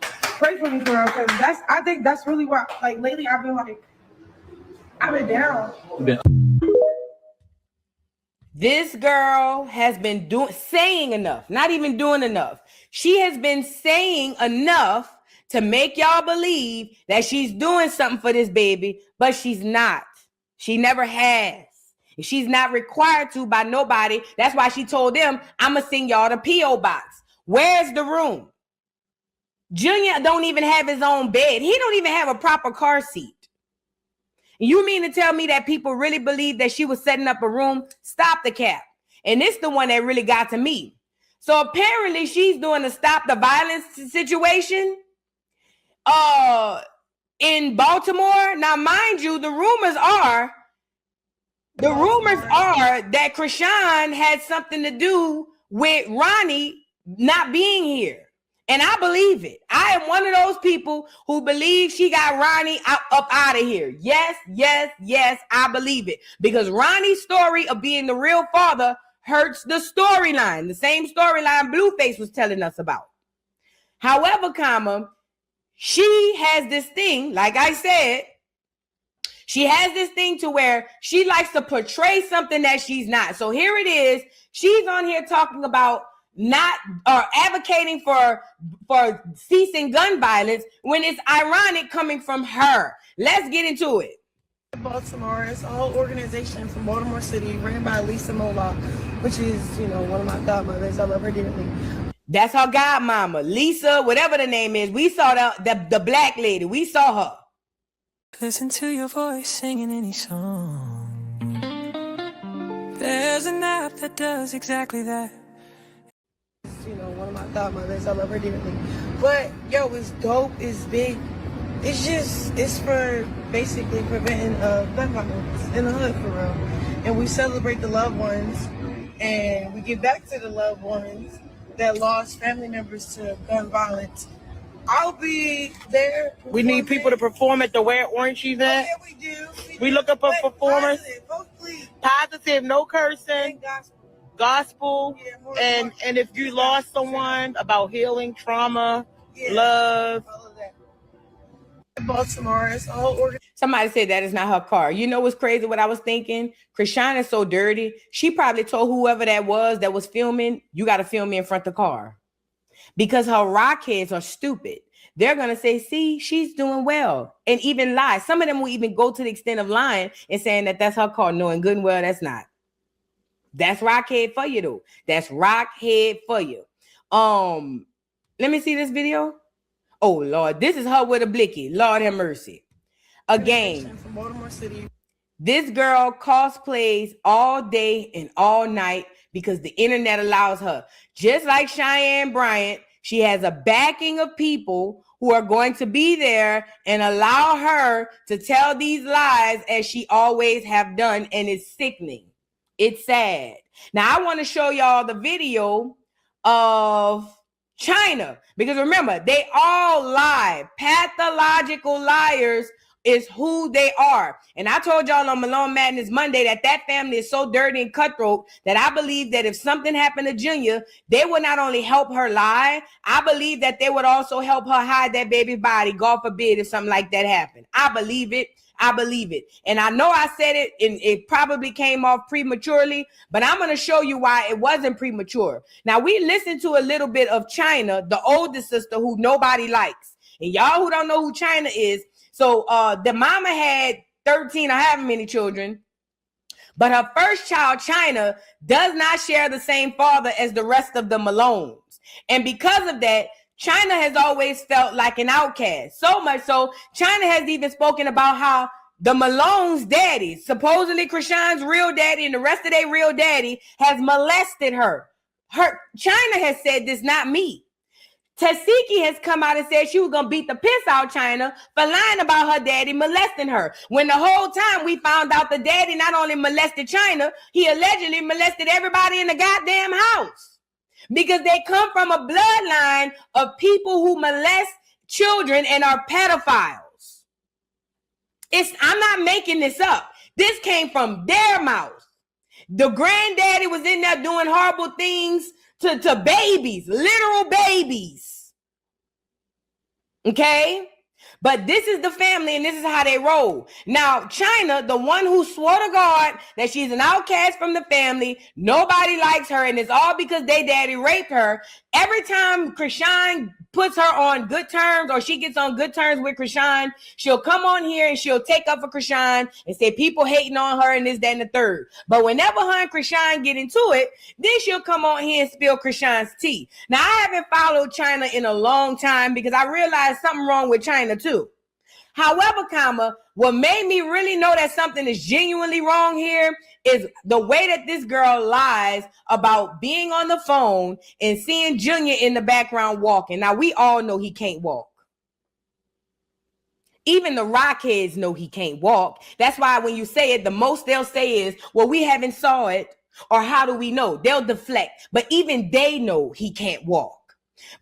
Pray for me for real, because I think that's really what, like, lately I've been down. This girl has been saying enough, not even doing enough. She has been saying enough to make y'all believe that she's doing something for this baby, but she's not. She never has. She's not required to by nobody. That's why she told them, I'm going to send y'all the P.O. box. Where's the room? Junior don't even have his own bed. He don't even have a proper car seat. You mean to tell me that people really believe that she was setting up a room? Stop the cap. And it's the one that really got to me. So apparently she's doing a stop the violence situation in Baltimore. Now, mind you, the rumors are that Krishan had something to do with Ronnie not being here. And I believe it. I am one of those people who believe she got Ronnie up out of here. Yes, I believe it. Because Ronnie's story of being the real father hurts the storyline. The same storyline Blueface was telling us about. However, she has this thing, like I said, she has this thing to where she likes to portray something that she's not. So here it is. She's on here talking about not or advocating for ceasing gun violence when it's ironic coming from her. Let's get into it. Baltimore, it's a whole organization from Baltimore City ran by Lisa Moloch, which is, one of my godmothers. I love her dearly. That's her godmama, Lisa, whatever the name is. We saw the black lady. We saw her. Listen to your voice singing any song. There's an app that does exactly that. One of my godmothers. I love her dearly. But it's dope. It's big. It's for basically preventing gun violence in the hood for real. And we celebrate the loved ones, and we give back to the loved ones that lost family members to gun violence. I'll be there. We need people to perform at the Wear Orange event. Oh, yeah, we do. We looking for performers. Positive, no cursing. Gospel. Yeah, and if you lost someone, about healing, trauma, love. Baltimore, it's a whole organization. Somebody said that is not her car. You know what's crazy? What I was thinking? Krishan is so dirty. She probably told whoever that was filming, you got to film me in front of the car. because her rock heads are stupid. They're going to say, see, she's doing well, and even lie. Some of them will even go to the extent of lying and saying that that's her car, knowing good and well that's not. That's rockhead for you, though. That's rockhead for you. Let me see this video. Oh, Lord, this is her with a blicky. Lord have mercy. Again, this girl cosplays all day and all night because the internet allows her. Just like Cheyenne Bryant, she has a backing of people who are going to be there and allow her to tell these lies as she always have done, and it's sickening. It's sad. Now, I want to show y'all the video of China, because remember, they all lie. Pathological liars is who they are. And I told y'all on Malone Madness Monday that family is so dirty and cutthroat that I believe that if something happened to Junior, they would not only help her lie, I believe that they would also help her hide that baby's body, God forbid, if something like that happened. I believe it. I believe it. And I know I said it and it probably came off prematurely, but I'm going to show you why it wasn't premature. Now, we listened to a little bit of China, the oldest sister who nobody likes. And y'all who don't know who China is, so the mama had 13 or however many children, but her first child, China, does not share the same father as the rest of the Malones. And because of that, China has always felt like an outcast. So much so, China has even spoken about how the Malone's daddy, supposedly Krishan's real daddy and the rest of their real daddy, has molested her. China has said this, not me. Tasiki has come out and said she was going to beat the piss out China for lying about her daddy molesting her. When the whole time we found out the daddy not only molested China, he allegedly molested everybody in the goddamn house. Because they come from a bloodline of people who molest children and are pedophiles. I'm not making this up. This came from their mouth. The granddaddy was in there doing horrible things to babies, literal babies. Okay? But this is the family and this is how they roll. Now, China, the one who swore to God that she's an outcast from the family, nobody likes her, and it's all because they daddy raped her. Every time Krishan puts her on good terms or she gets on good terms with Krishan, she'll come on here and she'll take up for Krishan and say people hating on her and this, that, and the third. But whenever her and Krishan get into it, then she'll come on here and spill Krishan's tea. Now, I haven't followed China in a long time because I realized something wrong with China too. However, what made me really know that something is genuinely wrong here is the way that this girl lies about being on the phone and seeing Junior in the background walking. Now, we all know he can't walk. Even the rockheads know he can't walk. That's why when you say it, the most they'll say is, well, we haven't saw it, or how do we know? They'll deflect. But even they know he can't walk.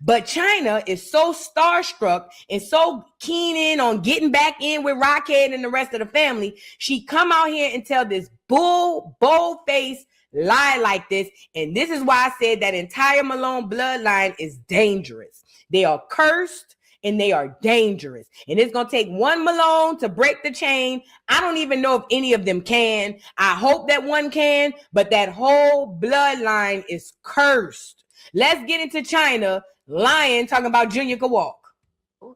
But China is so starstruck and so keen in on getting back in with Rockhead and the rest of the family. She come out here and tell this bold-faced lie like this. And this is why I said that entire Malone bloodline is dangerous. They are cursed and they are dangerous. And it's going to take one Malone to break the chain. I don't even know if any of them can. I hope that one can, but that whole bloodline is cursed. Let's get into China lying, talking about Junior could walk.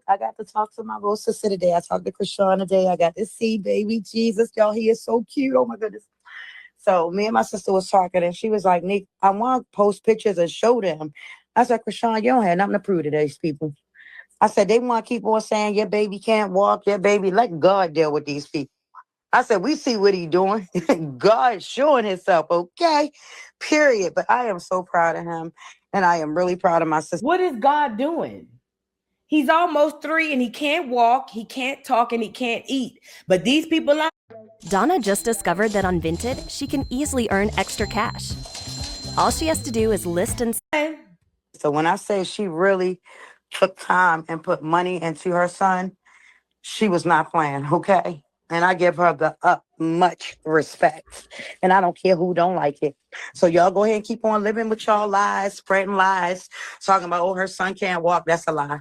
I got to talk to my little sister today. I talked to Krishan today. I got to see baby Jesus. Y'all, he is so cute. Oh my goodness. So me and my sister was talking and she was like, Nick, I want to post pictures and show them. I said, Krishan, you don't have nothing to prove to these people. I said, they want to keep on saying your baby can't walk, your baby. Let God deal with these people. I said, we see what he's doing. God showing himself, okay? Period. But I am so proud of him. And I am really proud of my sister. What is God doing? He's almost 3 and he can't walk, he can't talk, and he can't eat. But these people are... Donna just discovered that on Vinted, she can easily earn extra cash. All she has to do is list and... So when I say she really took time and put money into her son, she was not playing, okay? And I give her the much respect. And I don't care who don't like it. So y'all go ahead and keep on living with y'all lies, spreading lies, talking about, oh, her son can't walk. That's a lie.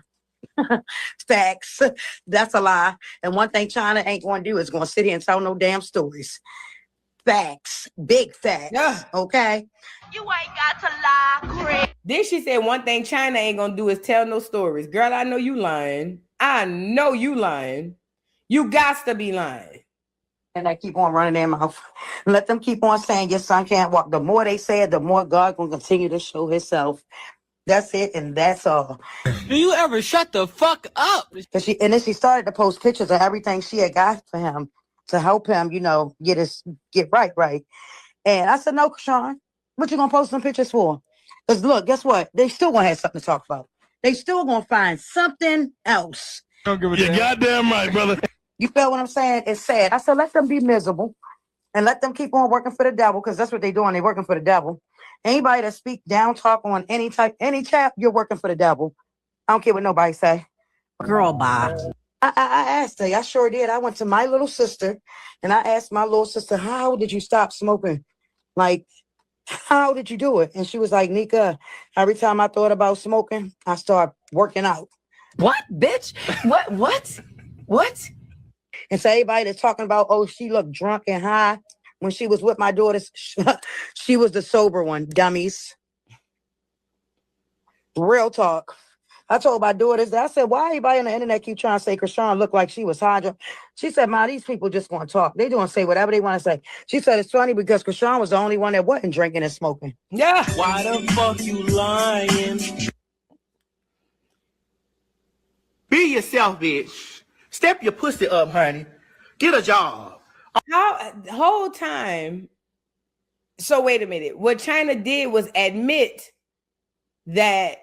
Facts. That's a lie. And one thing China ain't going to do is going to sit here and tell no damn stories. Facts. Big facts. Yeah. Okay? You ain't got to lie, Chris. Then she said one thing China ain't gonna do is tell no stories. Girl, I know you lying. I know you lying. You got to be lying. And I keep on running their mouth. Let them keep on saying your son can't walk. The more they say it, the more God gonna continue to show himself. That's it, and that's all. Do you ever shut the fuck up? And then she started to post pictures of everything she had got for him to help him, get right. And I said, no, Krishan, what you gonna post some pictures for? Because look, guess what? They still gonna have something to talk about. They still gonna find something else. Don't give a You're damn. goddamn right, brother. You feel what I'm saying? It's sad. I said, let them be miserable and let them keep on working for the devil, because that's what they're doing. They're working for the devil. Anybody that speak down talk on any chat, you're working for the devil. I don't care what nobody say. Girl, bye. I asked her. I sure did. I went to my little sister and I asked my little sister, how did you stop smoking? Like, how did you do it? And she was like, Nika, every time I thought about smoking, I started working out. What, bitch? What? And so everybody that's talking about, oh, she looked drunk and high when she was with my daughters, she was the sober one, dummies. Real talk. I told my daughters that. I said, why everybody on the internet keep trying to say Krishan looked like she was high? She said, Ma, these people just want to talk. They don't say whatever they want to say. She said, it's funny because Krishan was the only one that wasn't drinking and smoking. Yeah. Why the fuck you lying? Be yourself, bitch. Step your pussy up, honey. Get a job. How the whole time? So wait a minute. What China did was admit that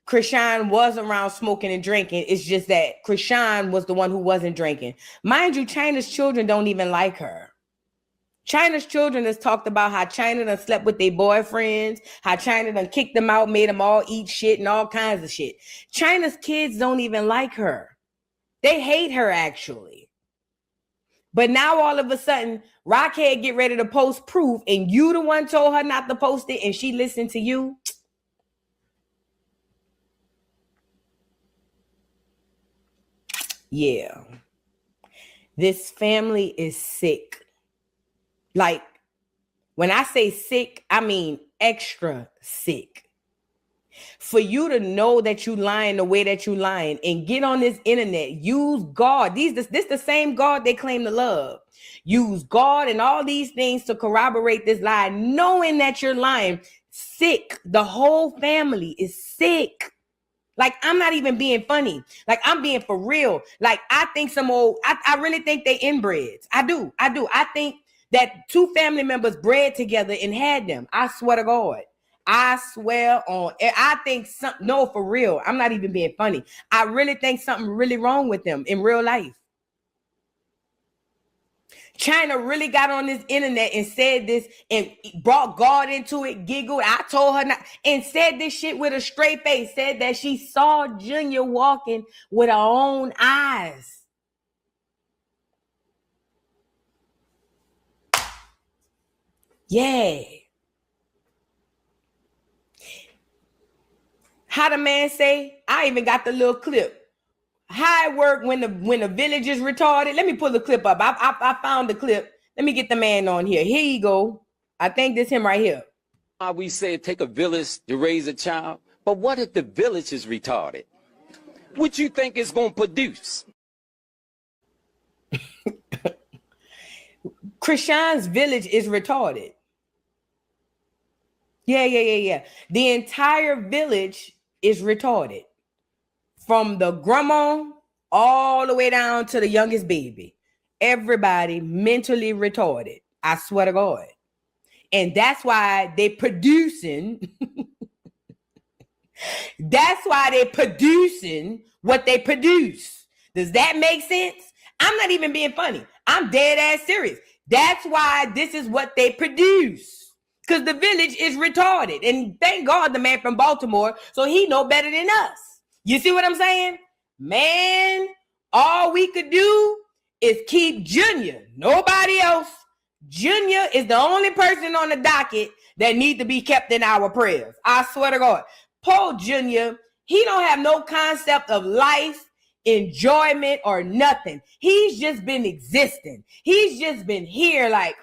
Krishan was around smoking and drinking. It's just that Krishan was the one who wasn't drinking. Mind you, China's children don't even like her. China's children has talked about how China done slept with their boyfriends, how China done kicked them out, made them all eat shit and all kinds of shit. China's kids don't even like her. They hate her, actually. But now all of a sudden, Rockhead get ready to post proof, and you the one told her not to post it, and she listened to you. Yeah. This family is sick. Like, when I say sick, I mean extra sick. For you to know that you lying the way that you lying and get on this internet, use God. This the same God they claim to love. Use God and all these things to corroborate this lie, knowing that you're lying. Sick. The whole family is sick. Like, I'm not even being funny. Like, I'm being for real. Like, I think I really think they inbreds. I do. I think that two family members bred together and had them. I swear to God. I swear on, I think no, for real. I'm not even being funny. I really think something really wrong with them in real life. China really got on this internet and said this and brought God into it, giggled. I told her not, and said this shit with a straight face, said that she saw Junior walking with her own eyes. Yeah. How the man say? I even got the little clip. How it work when the village is retarded? Let me pull the clip up. I found the clip. Let me get the man on here. Here you go. I think this him right here. We say it take a village to raise a child, but what if the village is retarded? What you think it's gonna produce? Krishan's village is retarded. Yeah. The entire village is retarded. From the grandma all the way down to the youngest baby. Everybody mentally retarded. I swear to God. And that's why they producing. That's why they producing what they produce. Does that make sense? I'm not even being funny. I'm dead ass serious. That's why this is what they produce. Because the village is retarded. And thank God the man from Baltimore, so he know better than us. You see what I'm saying? Man, all we could do is keep Junior. Nobody else. Junior is the only person on the docket that need to be kept in our prayers. I swear to God. Poor Junior, he don't have no concept of life, enjoyment, or nothing. He's just been existing. He's just been here like...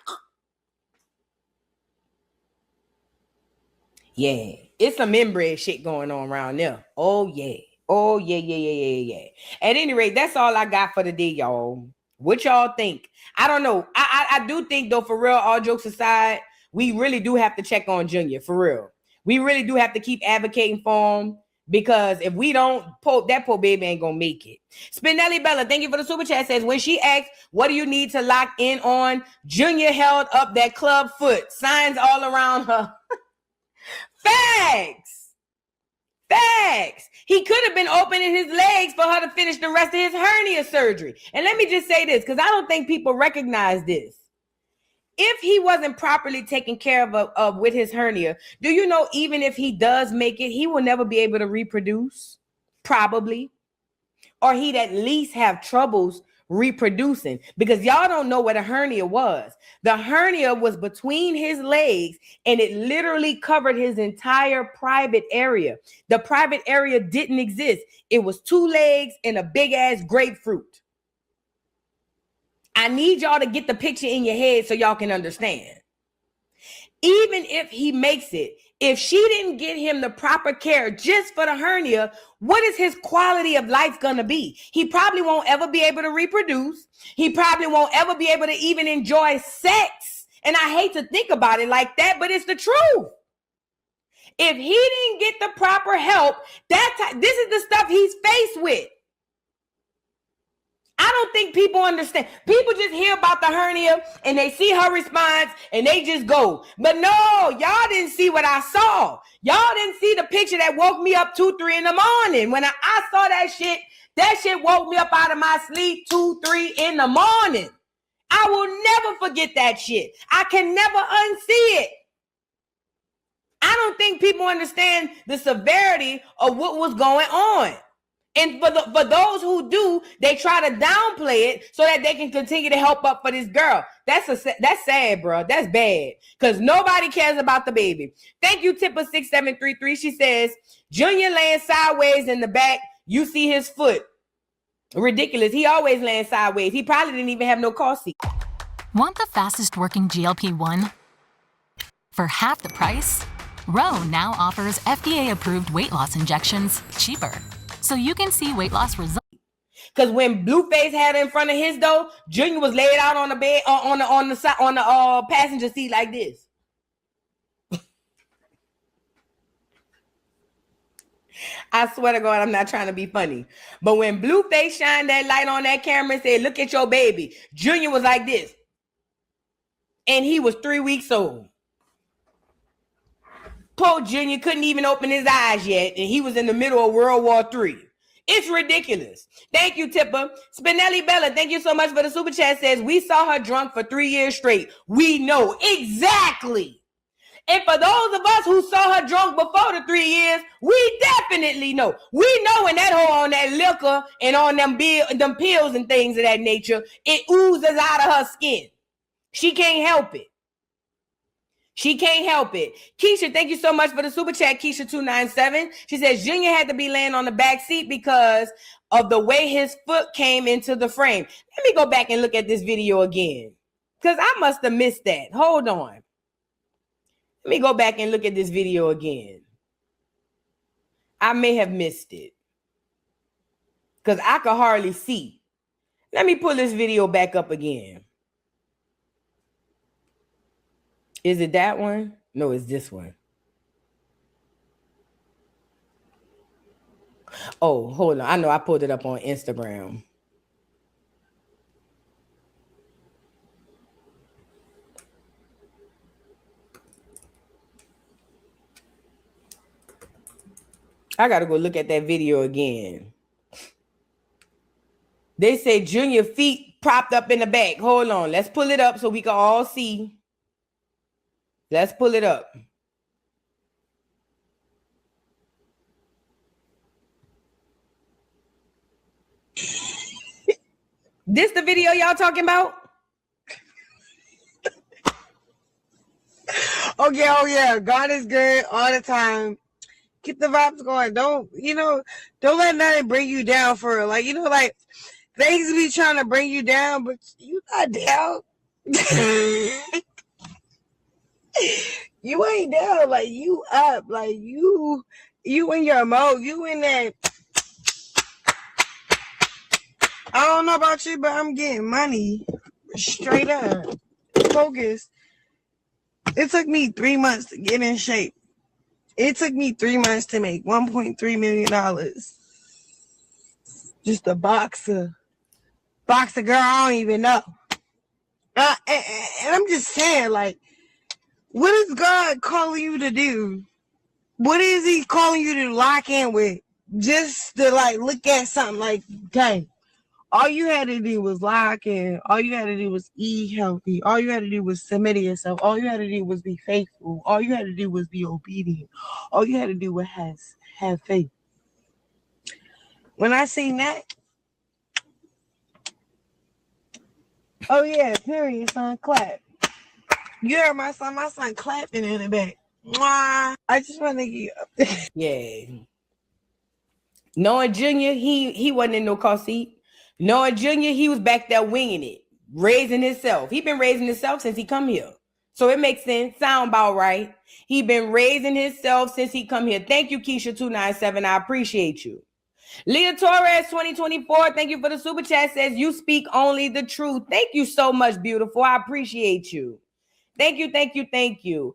Yeah, It's some inbred shit going on around there. Oh yeah. Oh yeah. At any rate, that's all I got for the day, y'all. What y'all think? I don't know. I do think though, for real, all jokes aside, we really do have to check on Junior, for real. We really do have to keep advocating for him, because if we don't, that poor baby ain't gonna make it. Spinelli Bella, thank you for the super chat, says, when she asked, what do you need to lock in on? Junior held up that club foot, signs all around her. Facts. He could have been opening his legs for her to finish the rest of his hernia surgery. And let me just say this, because I don't think people recognize this. If he wasn't properly taken care of with his hernia, do you know, even if he does make it, he will never be able to reproduce? Probably. Or he'd at least have troubles reproducing, because y'all don't know what a hernia was. The hernia was between his legs, and it literally covered his entire private area. The private area didn't exist. It was 2 legs and a big ass grapefruit. I need y'all to get the picture in your head so y'all can understand. Even if he makes it, if she didn't get him the proper care just for the hernia, what is his quality of life going to be? He probably won't ever be able to reproduce. He probably won't ever be able to even enjoy sex. And I hate to think about it like that, but it's the truth. If he didn't get the proper help, this is the stuff he's faced with. I don't think people understand. People just hear about the hernia and they see her response and they just go. But no, y'all didn't see what I saw. Y'all didn't see the picture that woke me up 2, 3 in the morning. When I saw that shit woke me up out of my sleep 2, 3 in the morning. I will never forget that shit. I can never unsee it. I don't think people understand the severity of what was going on. And for those who do, they try to downplay it so that they can continue to help up for this girl. That's sad, bro. That's bad, because nobody cares about the baby. Thank you, Tipper6733. She says, Junior laying sideways in the back. You see his foot. Ridiculous. He always laying sideways. He probably didn't even have no car seat. Want the fastest working GLP-1? For half the price, Ro now offers FDA-approved weight loss injections cheaper, so you can see weight loss results. Because when Blueface had it in front of his door, Junior was laid out on the bed on the passenger seat like this. I swear to God, I'm not trying to be funny. But when Blueface shined that light on that camera and said, "Look at your baby," Junior was like this. And he was 3 weeks old. Poor Junior couldn't even open his eyes yet, and he was in the middle of World War III. It's ridiculous. Thank you, Tipper. Spinelli Bella, thank you so much for the super chat. Says, we saw her drunk for 3 years straight. We know. Exactly. And for those of us who saw her drunk before the 3 years, we definitely know. We know when that hoe on that liquor and on them pills and things of that nature, it oozes out of her skin. She can't help it. She can't help it. Keisha, thank you so much for the super chat. Keisha297. She says Junior had to be laying on the back seat because of the way his foot came into the frame. Let me go back and look at this video again, because I must have missed that. Hold on. Let me go back and look at this video again. I may have missed it because I could hardly see. Let me pull this video back up again. Is it that one? No, it's this one. Oh, hold on. I know I pulled it up on Instagram. I got to go look at that video again. They say Junior feet propped up in the back. Hold on. Let's pull it up so we can all see. Let's pull it up. This the video y'all talking about? Okay, oh yeah, God is good all the time. Keep the vibes going. Don't let nothing bring you down for real. Like, like things be trying to bring you down, but you not down. You ain't down. Like, you up. Like, you in your mode. You in that. I don't know about you, but I'm getting money. Straight up. Focus. It took me 3 months to get in shape. It took me 3 months to make $1.3 million. Just a boxer. Boxer girl, I don't even know. And I'm just saying, like, what is God calling you to do? What is he calling you to lock in with? Just to, like, look at something like, dang, all you had to do was lock in. All you had to do was eat healthy. All you had to do was submit to yourself. All you had to do was be faithful. All you had to do was be obedient. All you had to do was have faith. When I seen that, oh yeah, period, son, clap. You heard my son clapping in the back. Mwah. I just want to get up. Yeah. Noah Jr., he wasn't in no car seat. Noah Jr., he was back there winging it, raising himself. He been raising himself since he come here. So it makes sense. Sound about right. He been raising himself since he come here. Thank you, Keisha297. I appreciate you. Leah Torres 2024, thank you for the super chat. Says you speak only the truth. Thank you so much, beautiful. I appreciate you. Thank you, thank you, thank you.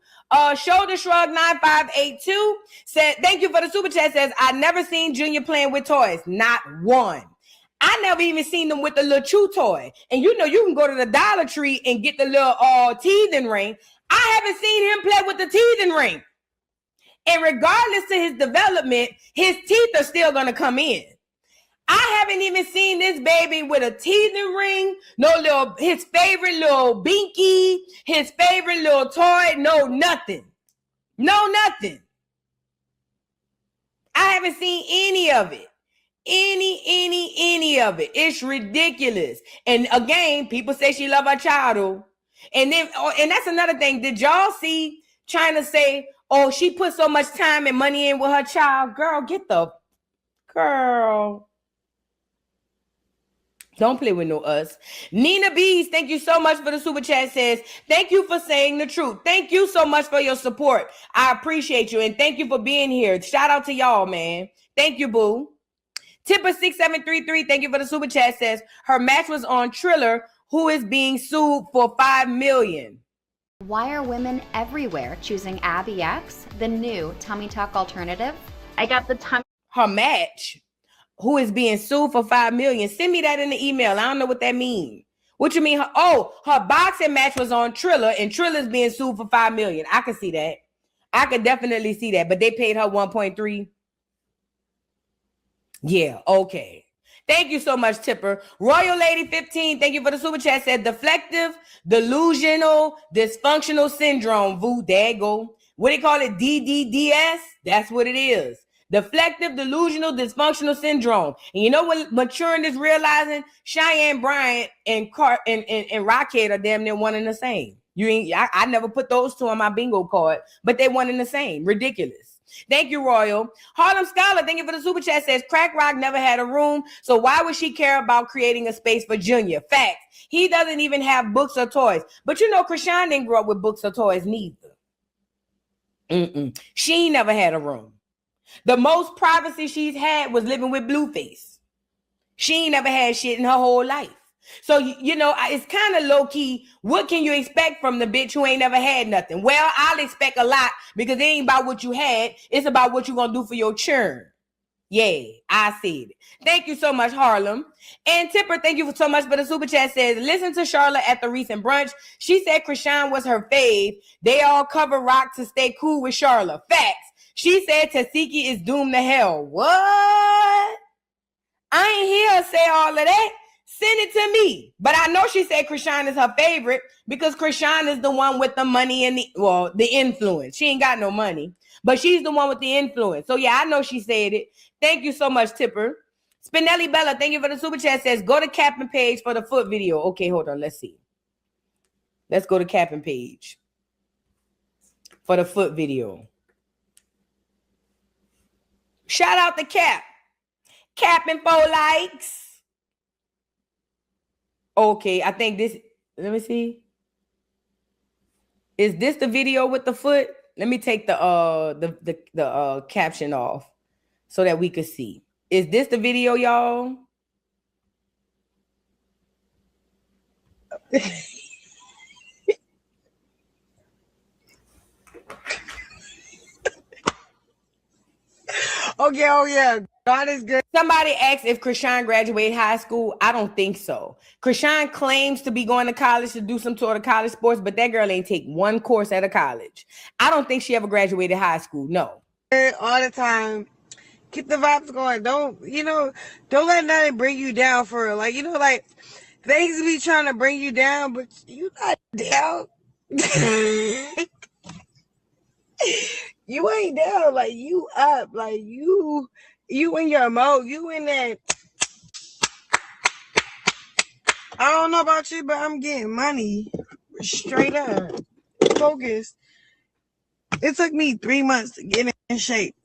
Shoulder Shrug 9582 said, thank you for the super chat. Says, I never seen Junior playing with toys. Not one. I never even seen them with the little chew toy. And you know, you can go to the Dollar Tree and get the little teething ring. I haven't seen him play with the teething ring. And regardless of his development, his teeth are still going to come in. I haven't even seen this baby with a teething ring, his favorite little binky, his favorite little toy, no nothing. No nothing. I haven't seen any of it. Any of it. It's ridiculous. And again, people say she love her child. And that's another thing. Did y'all see China say, oh, she put so much time and money in with her child? Girl. Don't play with no us. Nina Bees, thank you so much for the super chat. Says, thank you for saying the truth. Thank you so much for your support. I appreciate you. And thank you for being here. Shout out to y'all, man. Thank you, boo. Tipper6733, thank you for the super chat. Says, her match was on Triller, who is being sued for $5 million. Why are women everywhere choosing Abby X, the new tummy tuck alternative? I got the tummy. Her match, who is being sued for $5 million. Send me that in the email. I don't know what that means. What you mean? Her boxing match was on Triller, and Triller's being sued for $5 million. I can see that. I could definitely see that. But they paid her 1.3. Yeah, okay. Thank you so much, Tipper. Royal Lady 15, thank you for the super chat. Said deflective, delusional, dysfunctional syndrome. Dago. What do you call it? DDDS? That's what it is. Deflective, delusional, dysfunctional syndrome. And you know what maturing is realizing? Cheyenne Bryant and Rockhead are damn near one and the same. I never put those two on my bingo card, but they one and the same. Ridiculous. Thank you, Royal. Harlem Scholar, thank you for the super chat. Says Crack Rock never had a room, so why would she care about creating a space for Junior? Facts. He doesn't even have books or toys. But you know, Krishan didn't grow up with books or toys neither. She never had a room. The most privacy she's had was living with Blueface. She ain't never had shit in her whole life. So, you know, it's kind of low key. What can you expect from the bitch who ain't never had nothing? Well, I'll expect a lot because it ain't about what you had. It's about what you're going to do for your churn. Yeah, I see it. Thank you so much, Harlem. And Tipper, thank you so much for the super chat. Says, listen to Charlotte at the recent brunch. She said Krishan was her fave. They all cover rock to stay cool with Charlotte. Facts. She said Tasiki is doomed to hell. What? I ain't hear her say all of that. Send it to me. But I know she said Krishan is her favorite because Krishan is the one with the money and the influence. She ain't got no money, but she's the one with the influence. So yeah, I know she said it. Thank you so much, Tipper. Spinelli Bella, thank you for the super chat. Says go to Cap'n page for the foot video. Okay, hold on. Let's see. Let's go to Cap'n page for the foot video. Shout out to Cap. Cap'n 4 likes. Okay, I think this, let me see. Is this the video with the foot? Let me take the caption off so that we could see. Is this the video, y'all? Okay, oh yeah, God is good. Somebody asked if Krishan graduated high school. I don't think so. Krishan claims to be going to college to do some sort of college sports, but that girl ain't take one course at a college. I don't think she ever graduated high school. No. All the time. Keep the vibes going. Don't let nothing bring you down for real. Like, like things be trying to bring you down, but you not down. You ain't down, like you up, like you in your mode, you in that. I don't know about you, but I'm getting money straight up. Focus. It took me 3 months to get in shape.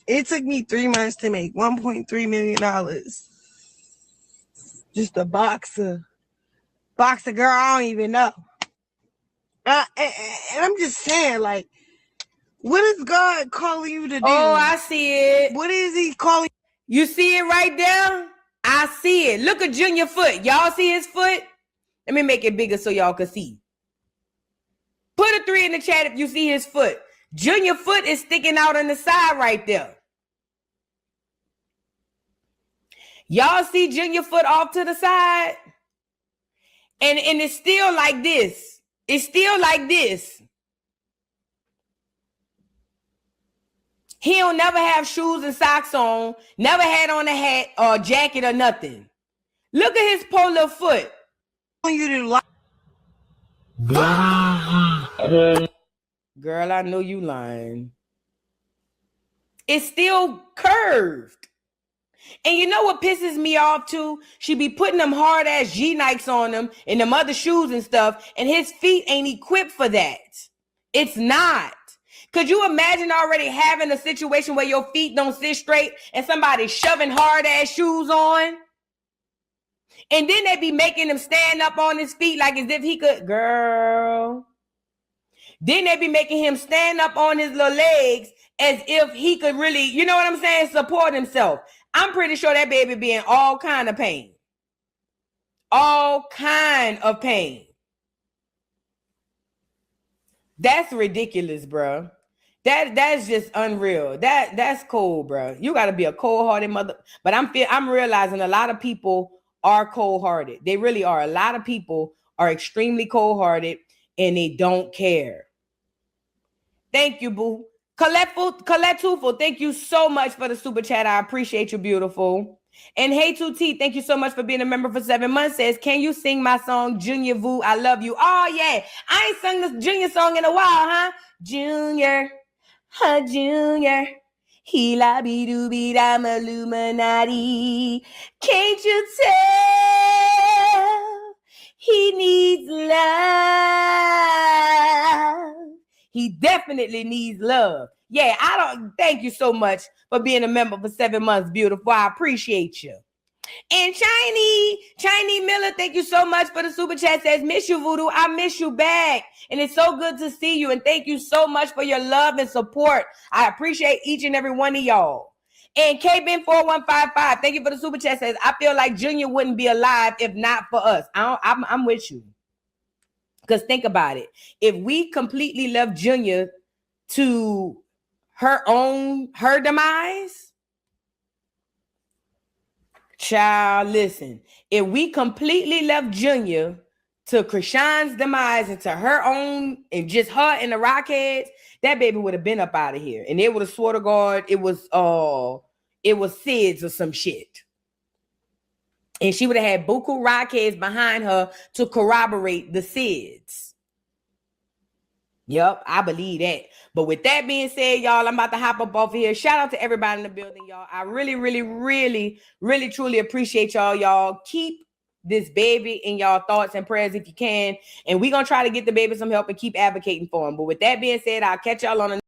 It took me 3 months to make $1.3 million. Just a boxer girl, I don't even know. And I'm just saying, like, what is God calling you to do? Oh, I see it. What is he calling? You see it right there? I see it. Look at Junior foot. Y'all see his foot? Let me make it bigger so y'all can see. Put a 3 in the chat if you see his foot. Junior foot is sticking out on the side right there. Y'all see Junior foot off to the side? And it's still like this. It's still like this. He'll never have shoes and socks on, never had on a hat or jacket or nothing. Look at his poor little foot. Girl, I know you lying. It's still curved. And you know what pisses me off too? She be putting them hard ass G-Nikes on them and them other shoes and stuff, and his feet ain't equipped for that. It's not. Could you imagine already having a situation where your feet don't sit straight and somebody shoving hard ass shoes on? And then they be making him stand up on his feet like as if he could, girl. Then they be making him stand up on his little legs as if he could really, you know what I'm saying, support himself. I'm pretty sure that baby be in all kind of pain. All kind of pain. That's ridiculous, bro. That's just unreal. That's cold, bro. You got to be a cold-hearted mother. But I'm realizing a lot of people are cold-hearted. They really are. A lot of people are extremely cold-hearted and they don't care. Thank you, boo. Colette Tufel, thank you so much for the super chat. I appreciate you, beautiful. And Hey 2T, thank you so much for being a member for 7 months. Says, can you sing my song, Junior Vu, I Love You? Oh, yeah. I ain't sung this Junior song in a while, huh? Junior, Junior. He la be doo be I'm Illuminati. Can't you tell? He needs love. He definitely needs love. Yeah, thank you so much for being a member for 7 months, beautiful. I appreciate you. And Chinese Miller, thank you so much for the super chat. Says, miss you, Voodoo. I miss you back. And it's so good to see you. And thank you so much for your love and support. I appreciate each and every one of y'all. And KBen4155, thank you for the super chat. Says, I feel like Junior wouldn't be alive if not for us. I'm with you. Because think about it. If we completely left Junior to her demise, child, listen. If we completely left Junior to Krishan's demise and to her own, and just her and the Rockheads, that baby would have been up out of here. And they would have swore to God it was SIDS or some shit. And she would have had buku Rockheads behind her to corroborate the SIDS. Yep, I believe that. But with that being said, y'all, I'm about to hop up off of here. Shout out to everybody in the building, y'all. I really, really, really, really, truly appreciate y'all. Y'all keep this baby in y'all thoughts and prayers if you can. And we're going to try to get the baby some help and keep advocating for him. But with that being said, I'll catch y'all on the